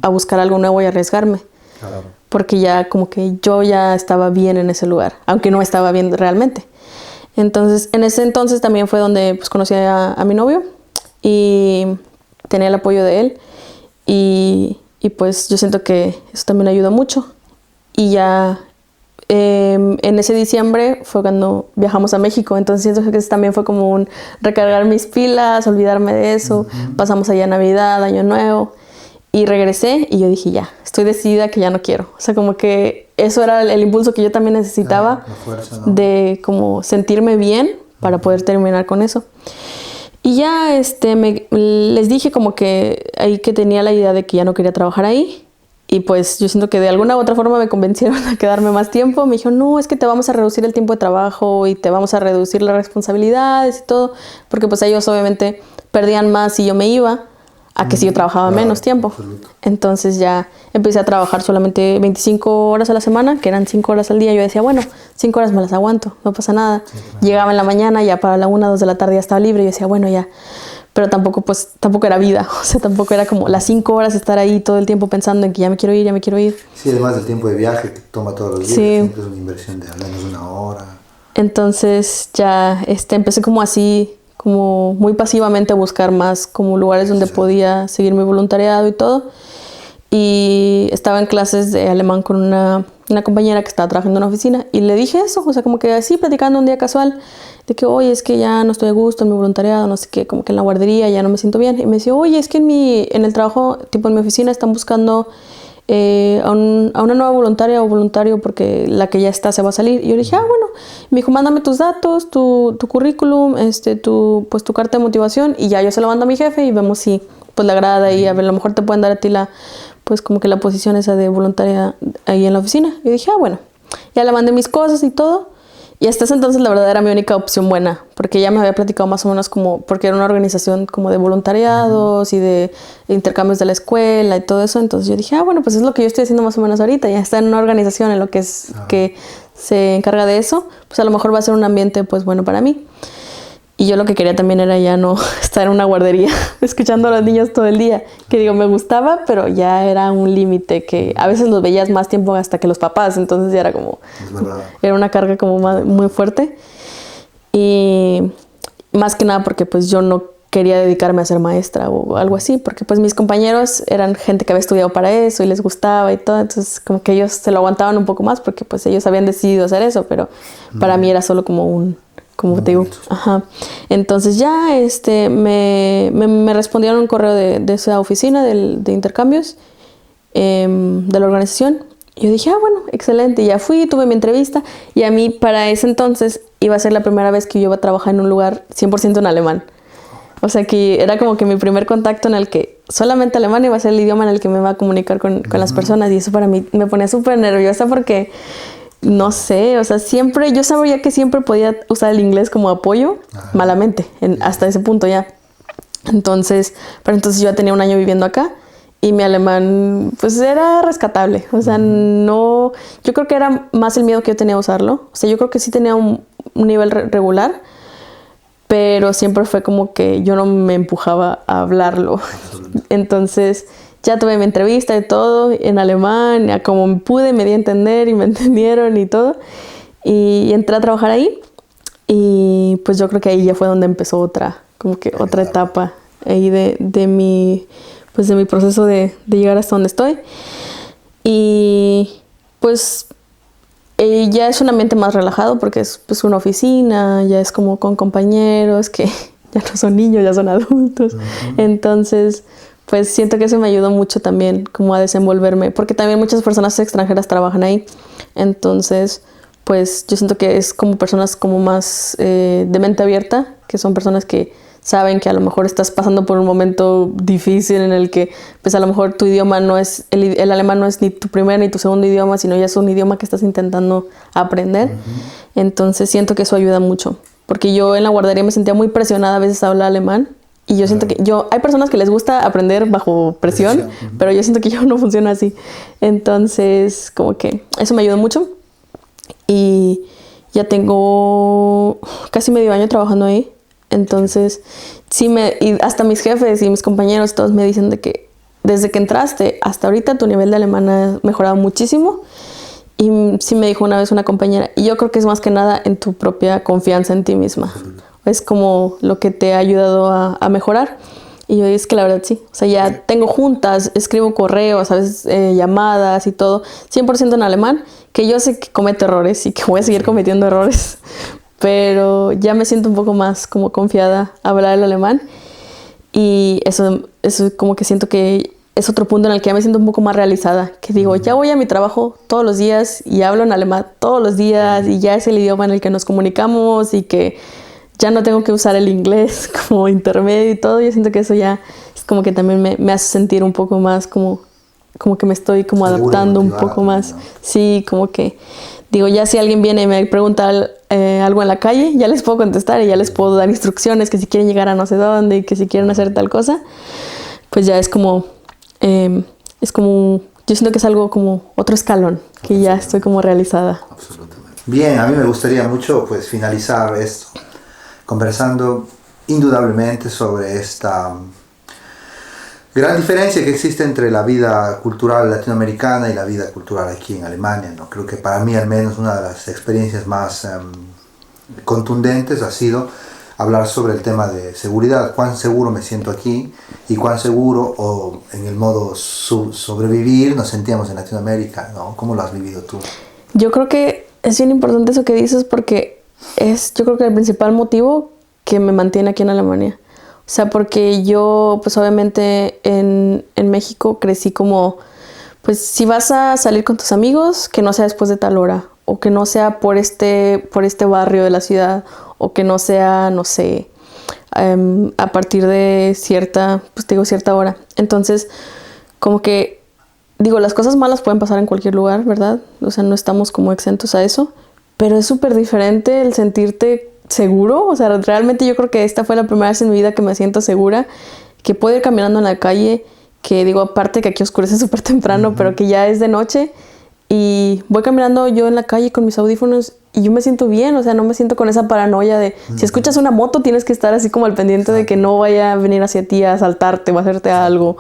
a buscar algo nuevo y arriesgarme. Claro. Porque ya como que yo ya estaba bien en ese lugar, aunque no estaba bien realmente. Entonces, en ese entonces también fue donde pues, conocí a mi novio y tenía el apoyo de él. Y pues yo siento que eso también ayuda mucho. Y ya en ese diciembre fue cuando viajamos a México, entonces siento que también fue como un recargar mis pilas, olvidarme de eso. Pasamos allá Navidad, Año Nuevo, y regresé y yo dije ya, estoy decidida que ya no quiero. O sea, como que eso era el impulso que yo también necesitaba, la fuerza, ¿no? de como sentirme bien para poder terminar con eso. Y ya les dije como que ahí que tenía la idea de que ya no quería trabajar ahí. Y pues yo siento que de alguna u otra forma me convencieron a quedarme más tiempo. Me dijeron, no, es que te vamos a reducir el tiempo de trabajo y te vamos a reducir las responsabilidades y todo. Porque pues ellos obviamente perdían más si yo me iba a que si yo trabajaba menos tiempo. Absoluto. Entonces ya empecé a trabajar solamente 25 horas a la semana, que eran 5 horas al día. Yo decía, bueno, 5 horas me las aguanto, no pasa nada. Sí, claro. Llegaba en la mañana, ya para la 1, 2 de la tarde ya estaba libre. Yo decía, bueno, ya. Pero tampoco era vida. O sea, tampoco era como las 5 horas estar ahí todo el tiempo pensando en que ya me quiero ir, ya me quiero ir. Sí, además del tiempo de viaje que toma todos los días, Sí. siempre es una inversión de al menos 1 hora. Entonces ya empecé como así, como muy pasivamente a buscar más como lugares donde podía seguir mi voluntariado y todo. Y estaba en clases de alemán con una compañera que estaba trabajando en una oficina y le dije eso, o sea, como que así platicando un día casual, de que, oye, es que ya no estoy a gusto en mi voluntariado, no sé qué, como que en la guardería ya no me siento bien. Y me decía, oye, es que en el trabajo, tipo en mi oficina, están buscando a una nueva voluntaria o voluntario porque la que ya está se va a salir. Y yo le dije, bueno. Me dijo, mándame tus datos, tu currículum, tu carta de motivación, y ya yo se lo mando a mi jefe y vemos si pues le agrada y a ver, a lo mejor te pueden dar a ti pues como que la posición esa de voluntaria ahí en la oficina. Y dije, bueno, ya le mandé mis cosas y todo. Y hasta ese entonces la verdad era mi única opción buena, porque ya me había platicado más o menos como, porque era una organización como de voluntariados y de intercambios de la escuela y todo eso. Entonces yo dije, bueno, pues es lo que yo estoy haciendo más o menos ahorita, ya está en una organización en lo que es que se encarga de eso, pues a lo mejor va a ser un ambiente pues bueno para mí. Y yo lo que quería también era ya no estar en una guardería escuchando a los niños todo el día. Que digo, me gustaba, pero ya era un límite que a veces los veías más tiempo hasta que los papás. Entonces ya era como... Era una carga como muy fuerte. Y más que nada porque pues yo no quería dedicarme a ser maestra o algo así. Porque pues mis compañeros eran gente que había estudiado para eso y les gustaba y todo. Entonces como que ellos se lo aguantaban un poco más porque pues ellos habían decidido hacer eso. Pero para mí era solo como te digo, Entonces ya me respondieron un correo de esa oficina de intercambios de la organización. Y yo dije, bueno, excelente. Y ya fui, tuve mi entrevista. Y a mí para ese entonces iba a ser la primera vez que yo iba a trabajar en un lugar 100% en alemán. O sea que era como que mi primer contacto en el que solamente alemán iba a ser el idioma en el que me iba a comunicar con las personas. Y eso para mí me ponía súper nerviosa porque... No sé, o sea, yo sabía que siempre podía usar el inglés como apoyo, malamente, hasta ese punto ya. Entonces yo ya tenía un año viviendo acá y mi alemán, pues era rescatable. O sea, no, yo creo que era más el miedo que yo tenía a usarlo. O sea, yo creo que sí tenía un nivel regular, pero siempre fue como que yo no me empujaba a hablarlo. Entonces... Ya tuve mi entrevista y todo en alemán, ya como pude, me di a entender y me entendieron y todo. Y entré a trabajar ahí y pues yo creo que ahí ya fue donde empezó otra etapa ahí de mi proceso de llegar hasta donde estoy. Y pues ya es un ambiente más relajado porque es pues una oficina, ya es como con compañeros que ya no son niños, ya son adultos. Entonces... pues siento que eso me ayudó mucho también como a desenvolverme, porque también muchas personas extranjeras trabajan ahí. Entonces, pues yo siento que es como personas como más de mente abierta, que son personas que saben que a lo mejor estás pasando por un momento difícil en el que pues a lo mejor tu idioma no es, el alemán no es ni tu primer ni tu segundo idioma, sino ya es un idioma que estás intentando aprender. Entonces siento que eso ayuda mucho, porque yo en la guardería me sentía muy presionada a veces a hablar alemán. Y yo siento que hay personas que les gusta aprender bajo presión, pero yo siento que yo no funciono así. Entonces, como que eso me ayudó mucho. Y ya tengo casi medio año trabajando ahí. Entonces, y hasta mis jefes y mis compañeros todos me dicen de que desde que entraste hasta ahorita tu nivel de alemán ha mejorado muchísimo. Y sí me dijo una vez una compañera, y yo creo que es más que nada en tu propia confianza en ti misma. Es como lo que te ha ayudado a mejorar. Y yo es que la verdad sí, o sea, ya tengo juntas, escribo correos, a veces llamadas y todo, 100% en alemán, que yo sé que cometo errores y que voy a seguir cometiendo errores, pero ya me siento un poco más como confiada a hablar el alemán y eso como que siento que es otro punto en el que ya me siento un poco más realizada, que digo, ya voy a mi trabajo todos los días y hablo en alemán todos los días y ya es el idioma en el que nos comunicamos y que ya no tengo que usar el inglés como intermedio y todo. Yo siento que eso ya es como que también me hace sentir un poco más como que me estoy como adaptando un poco más. ¿No? Sí, como que digo, ya si alguien viene y me pregunta algo en la calle, ya les puedo contestar y ya les puedo dar instrucciones, que si quieren llegar a no sé dónde y que si quieren hacer tal cosa, pues ya es como, yo siento que es algo como otro escalón, que ya estoy como realizada. Absolutamente. Bien, a mí me gustaría mucho pues finalizar esto conversando indudablemente sobre esta gran diferencia que existe entre la vida cultural latinoamericana y la vida cultural aquí en Alemania, ¿no? Creo que para mí al menos una de las experiencias más contundentes ha sido hablar sobre el tema de seguridad, cuán seguro me siento aquí y cuán seguro o en el modo sobrevivir nos sentíamos en Latinoamérica, ¿no? ¿Cómo lo has vivido tú? Yo creo que es bien importante eso que dices porque yo creo que el principal motivo que me mantiene aquí en Alemania. O sea, porque yo, pues obviamente en México crecí como, pues si vas a salir con tus amigos, que no sea después de tal hora, o que no sea por este barrio de la ciudad, o que no sea, no sé, a partir de cierta hora. Entonces, como que, digo, las cosas malas pueden pasar en cualquier lugar, ¿verdad? O sea, no estamos como exentos a eso. Pero es súper diferente el sentirte seguro. O sea, realmente yo creo que esta fue la primera vez en mi vida que me siento segura, que puedo ir caminando en la calle, que digo, aparte que aquí oscurece súper temprano, pero que ya es de noche, y voy caminando yo en la calle con mis audífonos y yo me siento bien, o sea, no me siento con esa paranoia de si escuchas una moto tienes que estar así como al pendiente de que no vaya a venir hacia ti a asaltarte o a hacerte algo,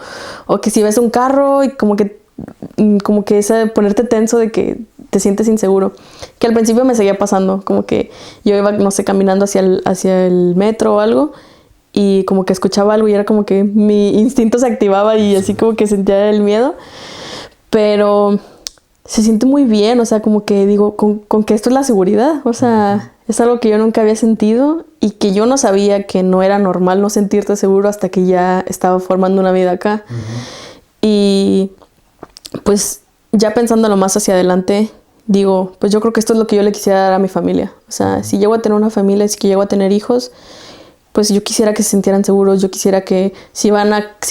o que si ves un carro y como que esa ponerte tenso de que te sientes inseguro, que al principio me seguía pasando, como que yo iba, no sé, caminando hacia el metro o algo y como que escuchaba algo y era como que mi instinto se activaba y así como que sentía el miedo, pero se siente muy bien, o sea, como que digo, con que esto es la seguridad, o sea, es algo que yo nunca había sentido y que yo no sabía que no era normal no sentirte seguro hasta que ya estaba formando una vida acá. Y pues ya pensándolo más hacia adelante, digo, pues yo creo que esto es lo que yo le quisiera dar a mi familia. O sea, si llego a tener una familia, si llego a tener hijos, pues yo quisiera que se sintieran seguros, yo quisiera que si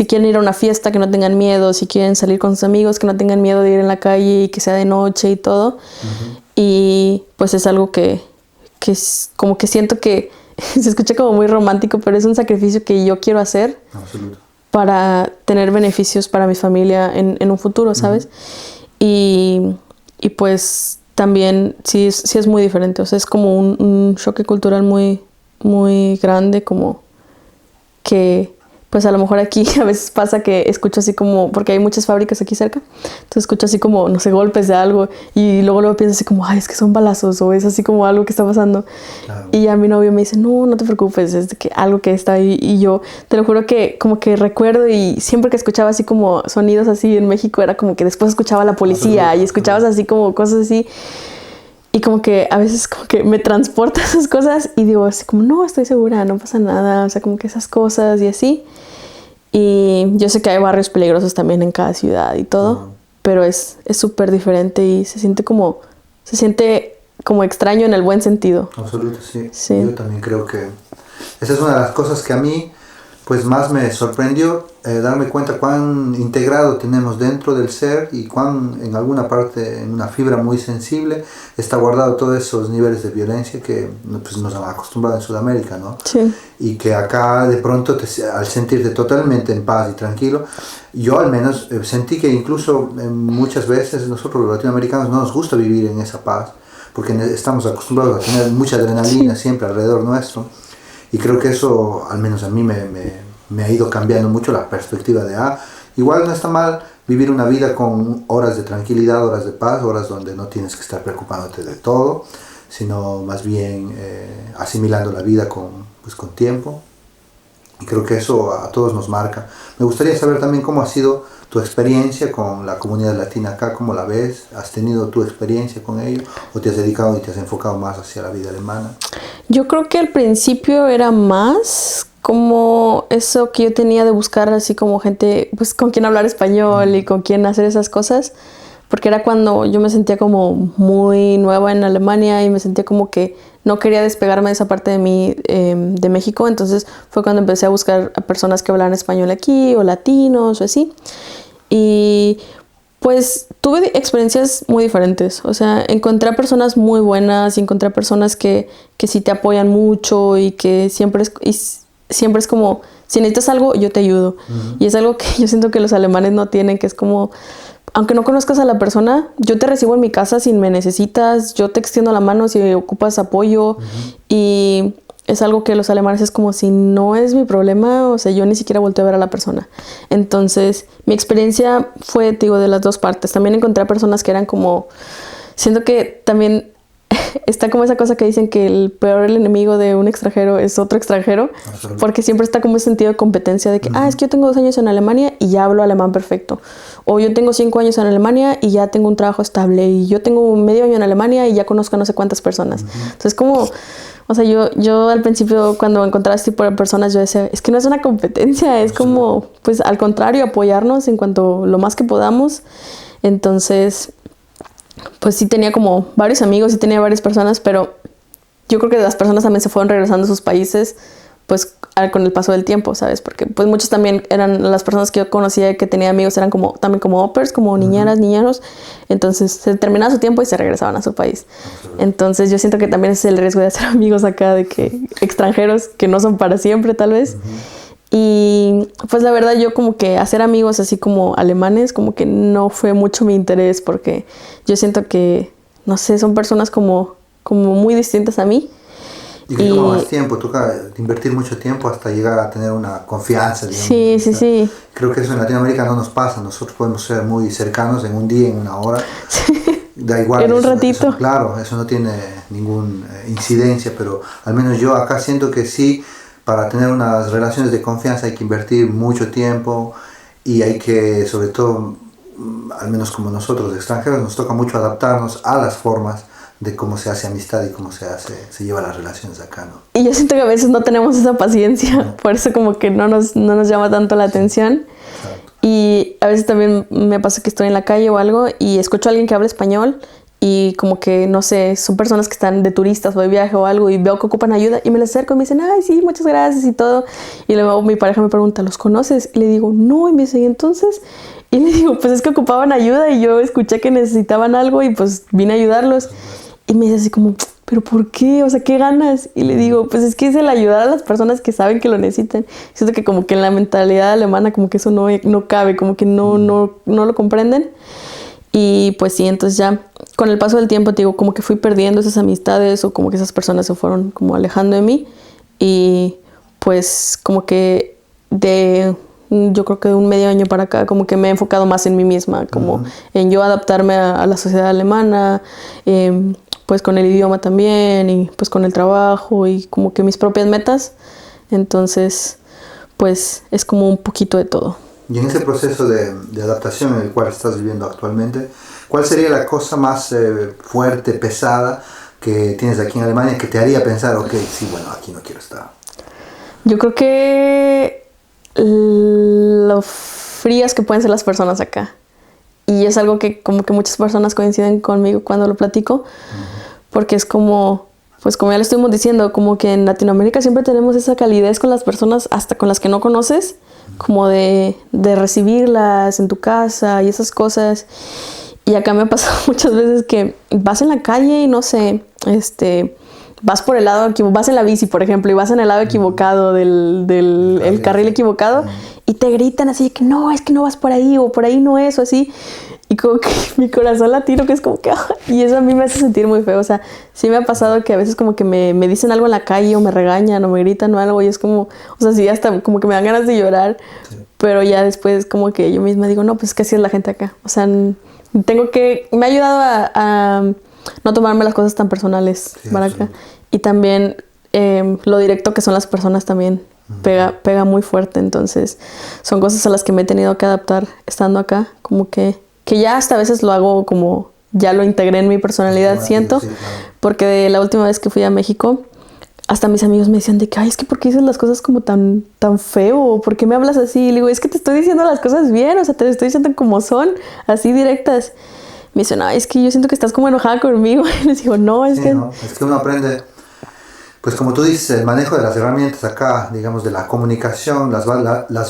quieren ir a una fiesta, que no tengan miedo, si quieren salir con sus amigos, que no tengan miedo de ir en la calle y que sea de noche y todo. Y pues es algo que es como que siento que se escucha como muy romántico, pero es un sacrificio que yo quiero hacer. Absoluto. Para tener beneficios para mi familia en un futuro, ¿sabes? Y pues también sí es muy diferente, o sea, es como un choque cultural muy, muy grande, como que pues a lo mejor aquí a veces pasa que escucho así como, porque hay muchas fábricas aquí cerca, entonces escucho así como, no sé, golpes de algo y luego pienso así como, ay, es que son balazos o es así como algo que está pasando. Claro. Y ya mi novio me dice, no te preocupes, es que algo que está ahí. Y yo te lo juro que como que recuerdo y siempre que escuchaba así como sonidos así en México era como que después escuchaba la policía y escuchabas así como cosas así. Y como que a veces como que me transporta esas cosas y digo así como, no, estoy segura, no pasa nada. O sea, como que esas cosas y así. Y yo sé que hay barrios peligrosos también en cada ciudad y todo, pero es súper diferente y se siente como extraño en el buen sentido. Absoluto, sí. Yo también creo que esa es una de las cosas que a mí pues más me sorprendió, darme cuenta cuán integrado tenemos dentro del ser y cuán en alguna parte, en una fibra muy sensible, está guardado todos esos niveles de violencia que pues, nos han acostumbrado en Sudamérica, ¿no? Sí. Y que acá de pronto al sentirte totalmente en paz y tranquilo, yo al menos sentí que incluso muchas veces nosotros los latinoamericanos no nos gusta vivir en esa paz, porque estamos acostumbrados a tener mucha adrenalina siempre alrededor nuestro. Y creo que eso, al menos a mí, me ha ido cambiando mucho la perspectiva de, igual no está mal vivir una vida con horas de tranquilidad, horas de paz, horas donde no tienes que estar preocupándote de todo, sino más bien asimilando la vida con tiempo. Y creo que eso a todos nos marca. Me gustaría saber también cómo ha sido tu experiencia con la comunidad latina acá, ¿cómo la ves? ¿Has tenido tu experiencia con ello o te has dedicado y te has enfocado más hacia la vida alemana? Yo creo que al principio era más como eso que yo tenía de buscar así como gente pues con quien hablar español y con quien hacer esas cosas, porque era cuando yo me sentía como muy nueva en Alemania y me sentía como que no quería despegarme de esa parte de mí, de México. Entonces fue cuando empecé a buscar a personas que hablaran español aquí o latinos o así. Y pues tuve experiencias muy diferentes. O sea, encontré a personas muy buenas y encontré a personas que sí te apoyan mucho y que siempre es como, si necesitas algo, yo te ayudo. Uh-huh. Y es algo que yo siento que los alemanes no tienen, que es como, aunque no conozcas a la persona, yo te recibo en mi casa si me necesitas, yo te extiendo la mano si ocupas apoyo. Uh-huh. Y es algo que los alemanes es como, si no es mi problema, o sea, yo ni siquiera volteo a ver a la persona. Entonces, mi experiencia fue, digo, de las dos partes. También encontré a personas que eran como, siento que también está como esa cosa que dicen que el enemigo de un extranjero es otro extranjero, porque siempre está como ese sentido de competencia de que, es que yo tengo 2 años en Alemania y ya hablo alemán perfecto. O yo tengo 5 años en Alemania y ya tengo un trabajo estable. Y yo tengo medio año en Alemania y ya conozco a no sé cuántas personas. Uh-huh. Entonces, como, o sea, yo al principio cuando encontraba este tipo de personas, yo decía, es que no es una competencia, es como, pues al contrario, apoyarnos en cuanto lo más que podamos. Entonces, pues sí tenía como varios amigos, sí tenía varias personas, pero yo creo que las personas también se fueron regresando a sus países, pues con el paso del tiempo, ¿sabes? Porque pues muchos también eran las personas que yo conocía, que tenía amigos, eran como también como au pairs, como niñeras, niñeros. Entonces se terminaba su tiempo y se regresaban a su país. Entonces yo siento que también es el riesgo de hacer amigos acá, de que extranjeros que no son para siempre tal vez. Y pues la verdad yo como que hacer amigos así como alemanes como que no fue mucho mi interés, porque yo siento que, no sé, son personas como muy distintas a mí. Y que toma más tiempo, toca invertir mucho tiempo hasta llegar a tener una confianza, digamos. Sí, sí, sí. Creo que eso en Latinoamérica no nos pasa, nosotros podemos ser muy cercanos en un día, en una hora. Sí. Da igual. En un ratito. Eso, claro, eso no tiene ninguna incidencia, pero al menos yo acá siento que sí, para tener unas relaciones de confianza hay que invertir mucho tiempo y hay que, sobre todo, al menos como nosotros extranjeros, nos toca mucho adaptarnos a las formas de cómo se hace amistad y cómo se lleva las relaciones acá, ¿no? Y yo siento que a veces no tenemos esa paciencia, no. Por eso como que no nos llama tanto la atención. Exacto. Y a veces también me pasa que estoy en la calle o algo y escucho a alguien que habla español y como que, no sé, son personas que están de turistas o de viaje o algo y veo que ocupan ayuda y me les acerco y me dicen, ay, sí, muchas gracias y todo. Y luego mi pareja me pregunta, ¿los conoces? Y le digo, no, y me dice, ¿y entonces? Y le digo, pues es que ocupaban ayuda y yo escuché que necesitaban algo y pues vine a ayudarlos. Y me dice así como, ¿pero por qué? O sea, ¿qué ganas? Y le digo, pues es que es el ayudar a las personas que saben que lo necesitan. Siento que como que en la mentalidad alemana como que eso no cabe, como que no lo comprenden. Y pues sí, entonces ya con el paso del tiempo, te digo, como que fui perdiendo esas amistades o como que esas personas se fueron como alejando de mí. Y pues como que yo creo que de un medio año para acá como que me he enfocado más en mí misma, como en yo adaptarme a la sociedad alemana, pues con el idioma también y pues con el trabajo y como que mis propias metas. Entonces pues es como un poquito de todo. Y en ese proceso de adaptación en el cual estás viviendo actualmente, ¿cuál sería la cosa más fuerte, pesada que tienes aquí en Alemania que te haría pensar, ok, sí, bueno, aquí no quiero estar? Yo creo que lo frías que pueden ser las personas acá. Y es algo que como que muchas personas coinciden conmigo cuando lo platico, porque es como, pues como ya lo estuvimos diciendo, como que en Latinoamérica siempre tenemos esa calidez con las personas, hasta con las que no conoces, como de recibirlas en tu casa y esas cosas. Y acá me ha pasado muchas veces que vas en la calle y no sé, vas por el lado, vas en la bici, por ejemplo, y vas en el lado equivocado del carril equivocado y te gritan así que no, es que no vas por ahí o por ahí no es o así. Y como que mi corazón latino, que es como que... Y eso a mí me hace sentir muy feo. O sea, sí me ha pasado que a veces como que me dicen algo en la calle o me regañan o me gritan o algo y es como... O sea, sí, hasta como que me dan ganas de llorar. Sí. Pero ya después como que yo misma digo, no, pues es que así es la gente acá. O sea, me ha ayudado a no tomarme las cosas tan personales para acá. Y también lo directo que son las personas también pega muy fuerte. Entonces son cosas a las que me he tenido que adaptar estando acá, como que ya hasta a veces lo hago como ya lo integré en mi personalidad, siento, Sí, claro. porque la última vez que fui a México, hasta mis amigos me decían de que, ay, es que ¿por qué dices las cosas como tan feo? ¿Por qué me hablas así? Y le digo, es que te estoy diciendo las cosas bien, o sea, te estoy diciendo como son, así directas. Me dicen, ay, es que yo siento que estás como enojada conmigo. Y les digo, no, es Sí, que... ¿no? Es que uno aprende, pues como tú dices, el manejo de las herramientas acá, digamos, de la comunicación,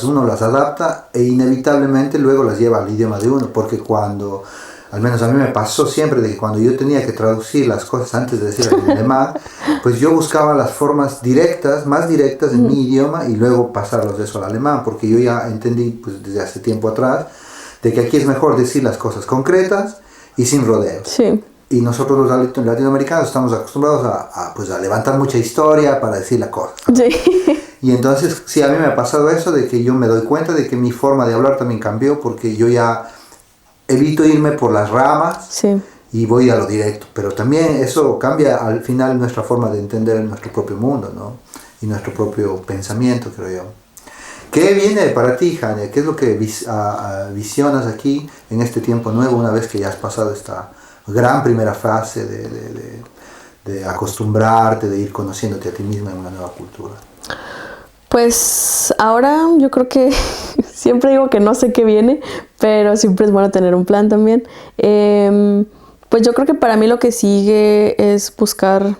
uno las adapta e inevitablemente luego las lleva al idioma de uno, porque cuando, al menos a mí me pasó siempre, de que cuando yo tenía que traducir las cosas antes de decirlas en alemán, pues yo buscaba las formas directas, más directas en mi idioma y luego pasarlos de eso al alemán, porque yo ya entendí, pues desde hace tiempo atrás, de que aquí es mejor decir las cosas concretas y sin rodeos. Sí, Y nosotros los latinoamericanos estamos acostumbrados pues a levantar mucha historia para decir la cosa. sí, Y entonces, sí, a mí me ha pasado eso, de que yo me doy cuenta de que mi forma de hablar también cambió, porque yo ya evito irme por las ramas sí. y voy a lo directo. Pero también eso cambia al final nuestra forma de entender nuestro propio mundo, ¿no? Y nuestro propio pensamiento, creo yo. ¿Qué viene para ti, Jane? ¿Qué es lo que visionas aquí en este tiempo nuevo, una vez que ya has pasado esta gran primera fase de acostumbrarte, de ir conociéndote a ti misma en una nueva cultura? Pues ahora yo creo que siempre digo que no sé qué viene, pero siempre es bueno tener un plan también. Pues yo creo que para mí lo que sigue es buscar,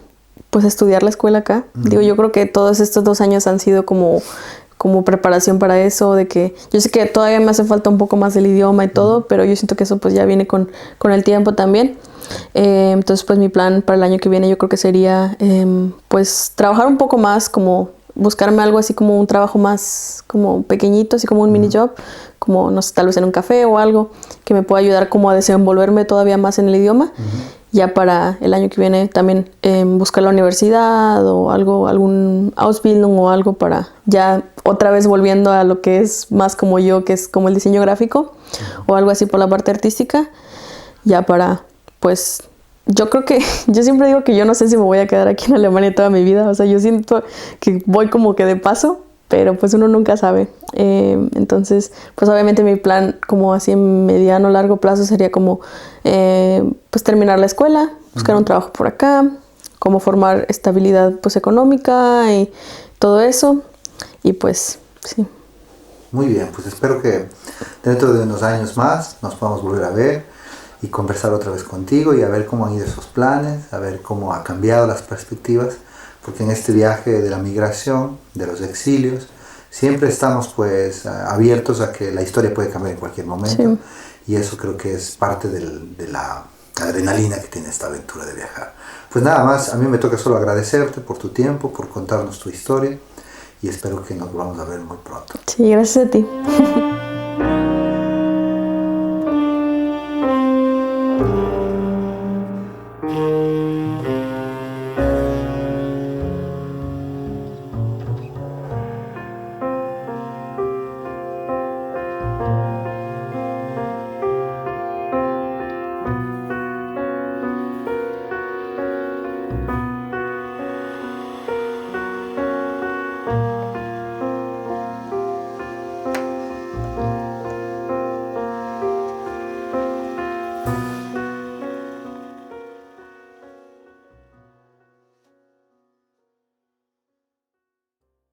pues estudiar la escuela acá. Digo, yo creo que todos estos 2 años han sido como preparación para eso, de que yo sé que todavía me hace falta un poco más del idioma y todo, pero yo siento que eso pues ya viene con el tiempo también. Entonces pues mi plan para el año que viene yo creo que sería pues trabajar un poco más, como buscarme algo así como un trabajo más como pequeñito, así como un mini job, como no sé, tal vez en un café o algo que me pueda ayudar como a desenvolverme todavía más en el idioma. Ya para el año que viene también buscar la universidad o algo, algún Ausbildung o algo para ya otra vez volviendo a lo que es más como yo, que es como el diseño gráfico o algo así por la parte artística, ya para, pues, yo creo que, yo siempre digo que yo no sé si me voy a quedar aquí en Alemania toda mi vida, o sea, yo siento que voy como que de paso, pero pues uno nunca sabe. Entonces, pues obviamente mi plan como así en mediano, largo plazo sería como pues terminar la escuela, buscar un trabajo por acá, como formar estabilidad pues económica y todo eso. Y pues sí. Muy bien, pues espero que dentro de unos años más nos podamos volver a ver y conversar otra vez contigo y a ver cómo han ido esos planes, a ver cómo ha cambiado las perspectivas, porque en este viaje de la migración, de los exilios, siempre estamos pues abiertos a que la historia puede cambiar en cualquier momento. Sí. Y eso creo que es parte de la adrenalina que tiene esta aventura de viajar. Pues nada más, a mí me toca solo agradecerte por tu tiempo, por contarnos tu historia y espero que nos volvamos a ver muy pronto. Sí, gracias a ti.